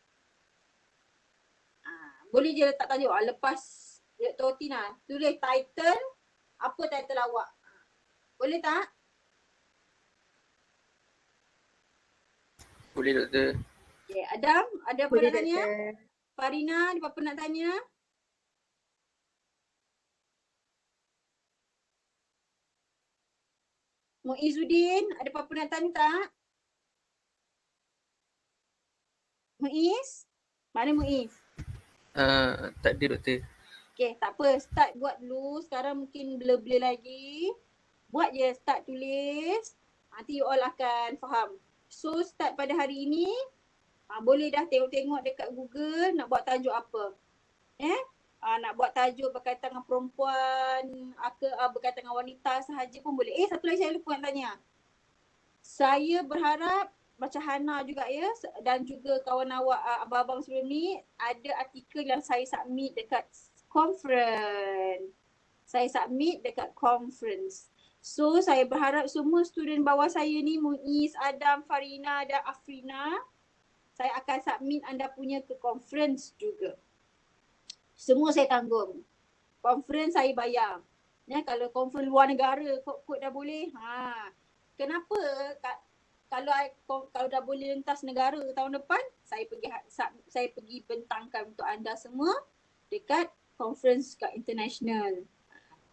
[SPEAKER 1] Boleh je letak tajuk. Lepas Dr. Tina tulis title. Apa title awak? Boleh tak?
[SPEAKER 2] Boleh doktor.
[SPEAKER 1] Okay, Adam, ada apa
[SPEAKER 3] Boleh
[SPEAKER 1] nak tanya?
[SPEAKER 3] doktor.
[SPEAKER 1] Farina, ada apa nak tanya? Muizuddin, ada apa-apa nak tanya tak? Muiz? Mana Muiz?
[SPEAKER 2] Tak ada doktor.
[SPEAKER 1] Okay, tak apa. Start buat dulu. Sekarang mungkin blur-blur lagi. Buat je, start tulis. Nanti you all akan faham. So, start pada hari ini. Boleh dah tengok-tengok dekat Google nak buat tajuk apa. Nak buat tajuk berkaitan dengan perempuan, berkaitan dengan wanita sahaja pun boleh. Satu lagi saya lupa nak tanya. Saya berharap macam Hana juga ya dan juga kawan awak abang-abang sebelum ni ada artikel yang saya submit dekat conference. So saya berharap semua student bawah saya ni Muiz, Adam, Farina dan Afrina, saya akan submit anda punya ke conference juga. Semua saya tanggung. Conference saya bayar. Kalau conference luar negara kod dah boleh. Kenapa kalau dah boleh lintas negara tahun depan, saya pergi bentangkan untuk anda semua dekat conference kat international.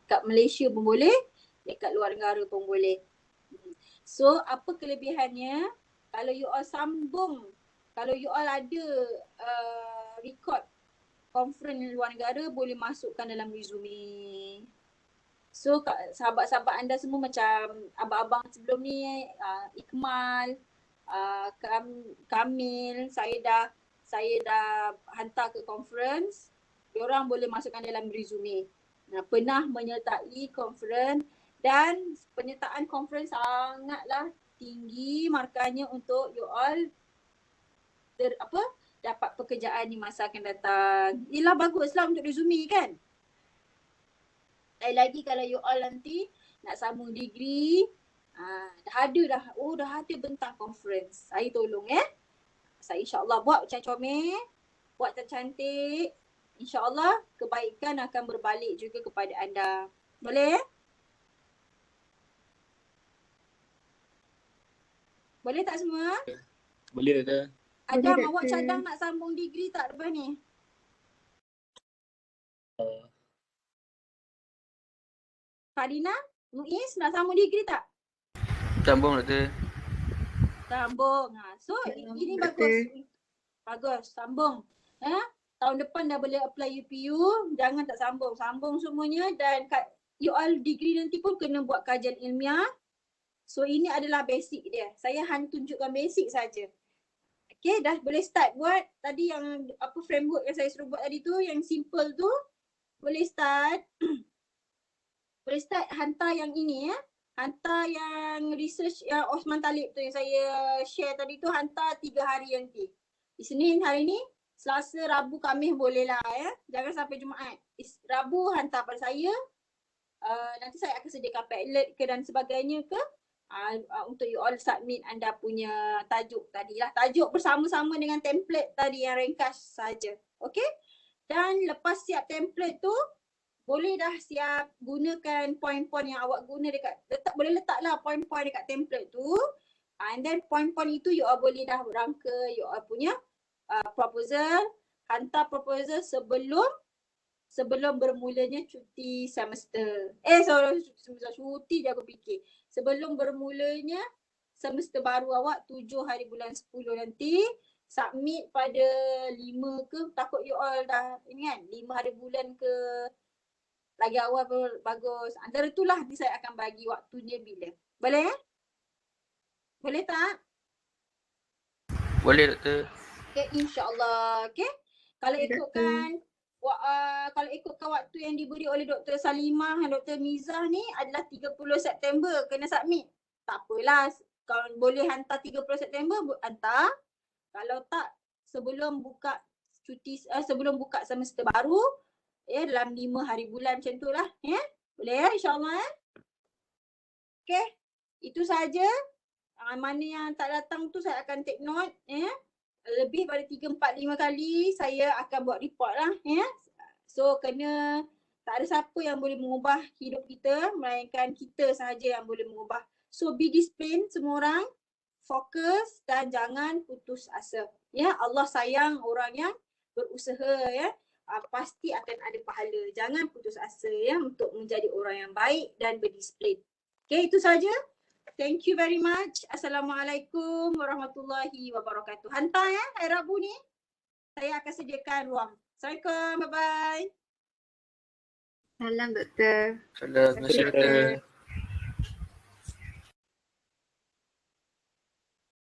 [SPEAKER 1] Kat Malaysia pun boleh, dekat luar negara pun boleh. So apa kelebihannya? Kalau you all sambung, kalau you all ada record conference luar negara, boleh masukkan dalam resume. So sahabat-sahabat anda semua macam abang-abang sebelum ni, Ikmal, Kamil, saya dah hantar ke conference, diorang boleh masukkan dalam resume. Pernah menyertai conference dan penyertaan conference sangatlah tinggi markahnya untuk you all dapat pekerjaan di masa akan datang. Yelah baguslah untuk resume kan. Lagi kalau you all nanti nak sambung degree, dah ada bentang conference. Saya tolong Saya insyaAllah buat macam comel, buat macam cantik. InsyaAllah kebaikan akan berbalik juga kepada anda. Boleh? Boleh tak semua?
[SPEAKER 2] Boleh doktor.
[SPEAKER 1] Adam,
[SPEAKER 3] Boleh,
[SPEAKER 1] awak
[SPEAKER 3] doktor.
[SPEAKER 1] cadang nak sambung degree tak lepas ni? Farina, Muiz nak sambung degree tak?
[SPEAKER 2] Sambung doktor.
[SPEAKER 1] Sambung. So ini bagus. Bagus, sambung. Tahun depan dah boleh apply UPU, jangan tak sambung. Sambung semuanya dan you all degree nanti pun kena buat kajian ilmiah. So ini adalah basic dia. Saya hanya tunjukkan basic saja. Okay, dah boleh start buat. Tadi yang framework yang saya suruh buat tadi tu, yang simple tu, boleh start. Boleh start hantar yang ini Hantar yang research yang Osman Talib tu yang saya share tadi tu, hantar 3 hari nanti. Isnin hari ni, Selasa, Rabu, Khamis boleh lah Jangan sampai Jumaat. Rabu hantar pada saya. Nanti saya akan sediakan Padlet ke dan sebagainya ke untuk you all submit anda punya tajuk tadi lah. Tajuk bersama-sama dengan template tadi yang ringkas saja. Okay? Dan lepas siap template tu, boleh dah siap gunakan poin-poin yang awak guna dekat, boleh letaklah poin-poin dekat template tu. And then poin-poin itu you all boleh dah rangka you all punya proposal. Hantar proposal sebelum bermulanya cuti semester. Cuti je aku fikir. Sebelum bermulanya semester baru awak 7 hari bulan 10 nanti. Submit pada 5 ke, takut you all dah ini kan 5 hari bulan ke lagi awal pun bagus. Antara itulah nanti saya akan bagi waktunya bila. Boleh? Boleh tak?
[SPEAKER 2] Boleh doktor.
[SPEAKER 1] Okay, insyaAllah. Okay. Kalau ikutkan waktu yang diberi oleh Dr. Salimah dan Dr. Mizah ni adalah 30 September kena submit. Tak apalah. Kalau boleh hantar 30 September, hantar. Kalau tak, sebelum buka sebelum buka semester baru, dalam 5 hari bulan macam tu lah. Boleh insyaAllah. Okay. Itu saja. Mana yang tak datang tu saya akan take note. Lebih pada 3, 4, 5 kali saya akan buat report lah. So kena, tak ada siapa yang boleh mengubah hidup kita melainkan kita sahaja yang boleh mengubah. So be disciplined semua orang. Fokus dan jangan putus asa. Allah sayang orang yang berusaha pasti akan ada pahala. Jangan putus asa untuk menjadi orang yang baik dan berdisiplin. Okay, itu saja. Thank you very much. Assalamualaikum warahmatullahi wabarakatuh. Hantar hari Rabu ni. Saya akan sediakan ruang. Assalamualaikum. Bye-bye.
[SPEAKER 3] Salam doktor.
[SPEAKER 2] Salam. Terima kasih doktor.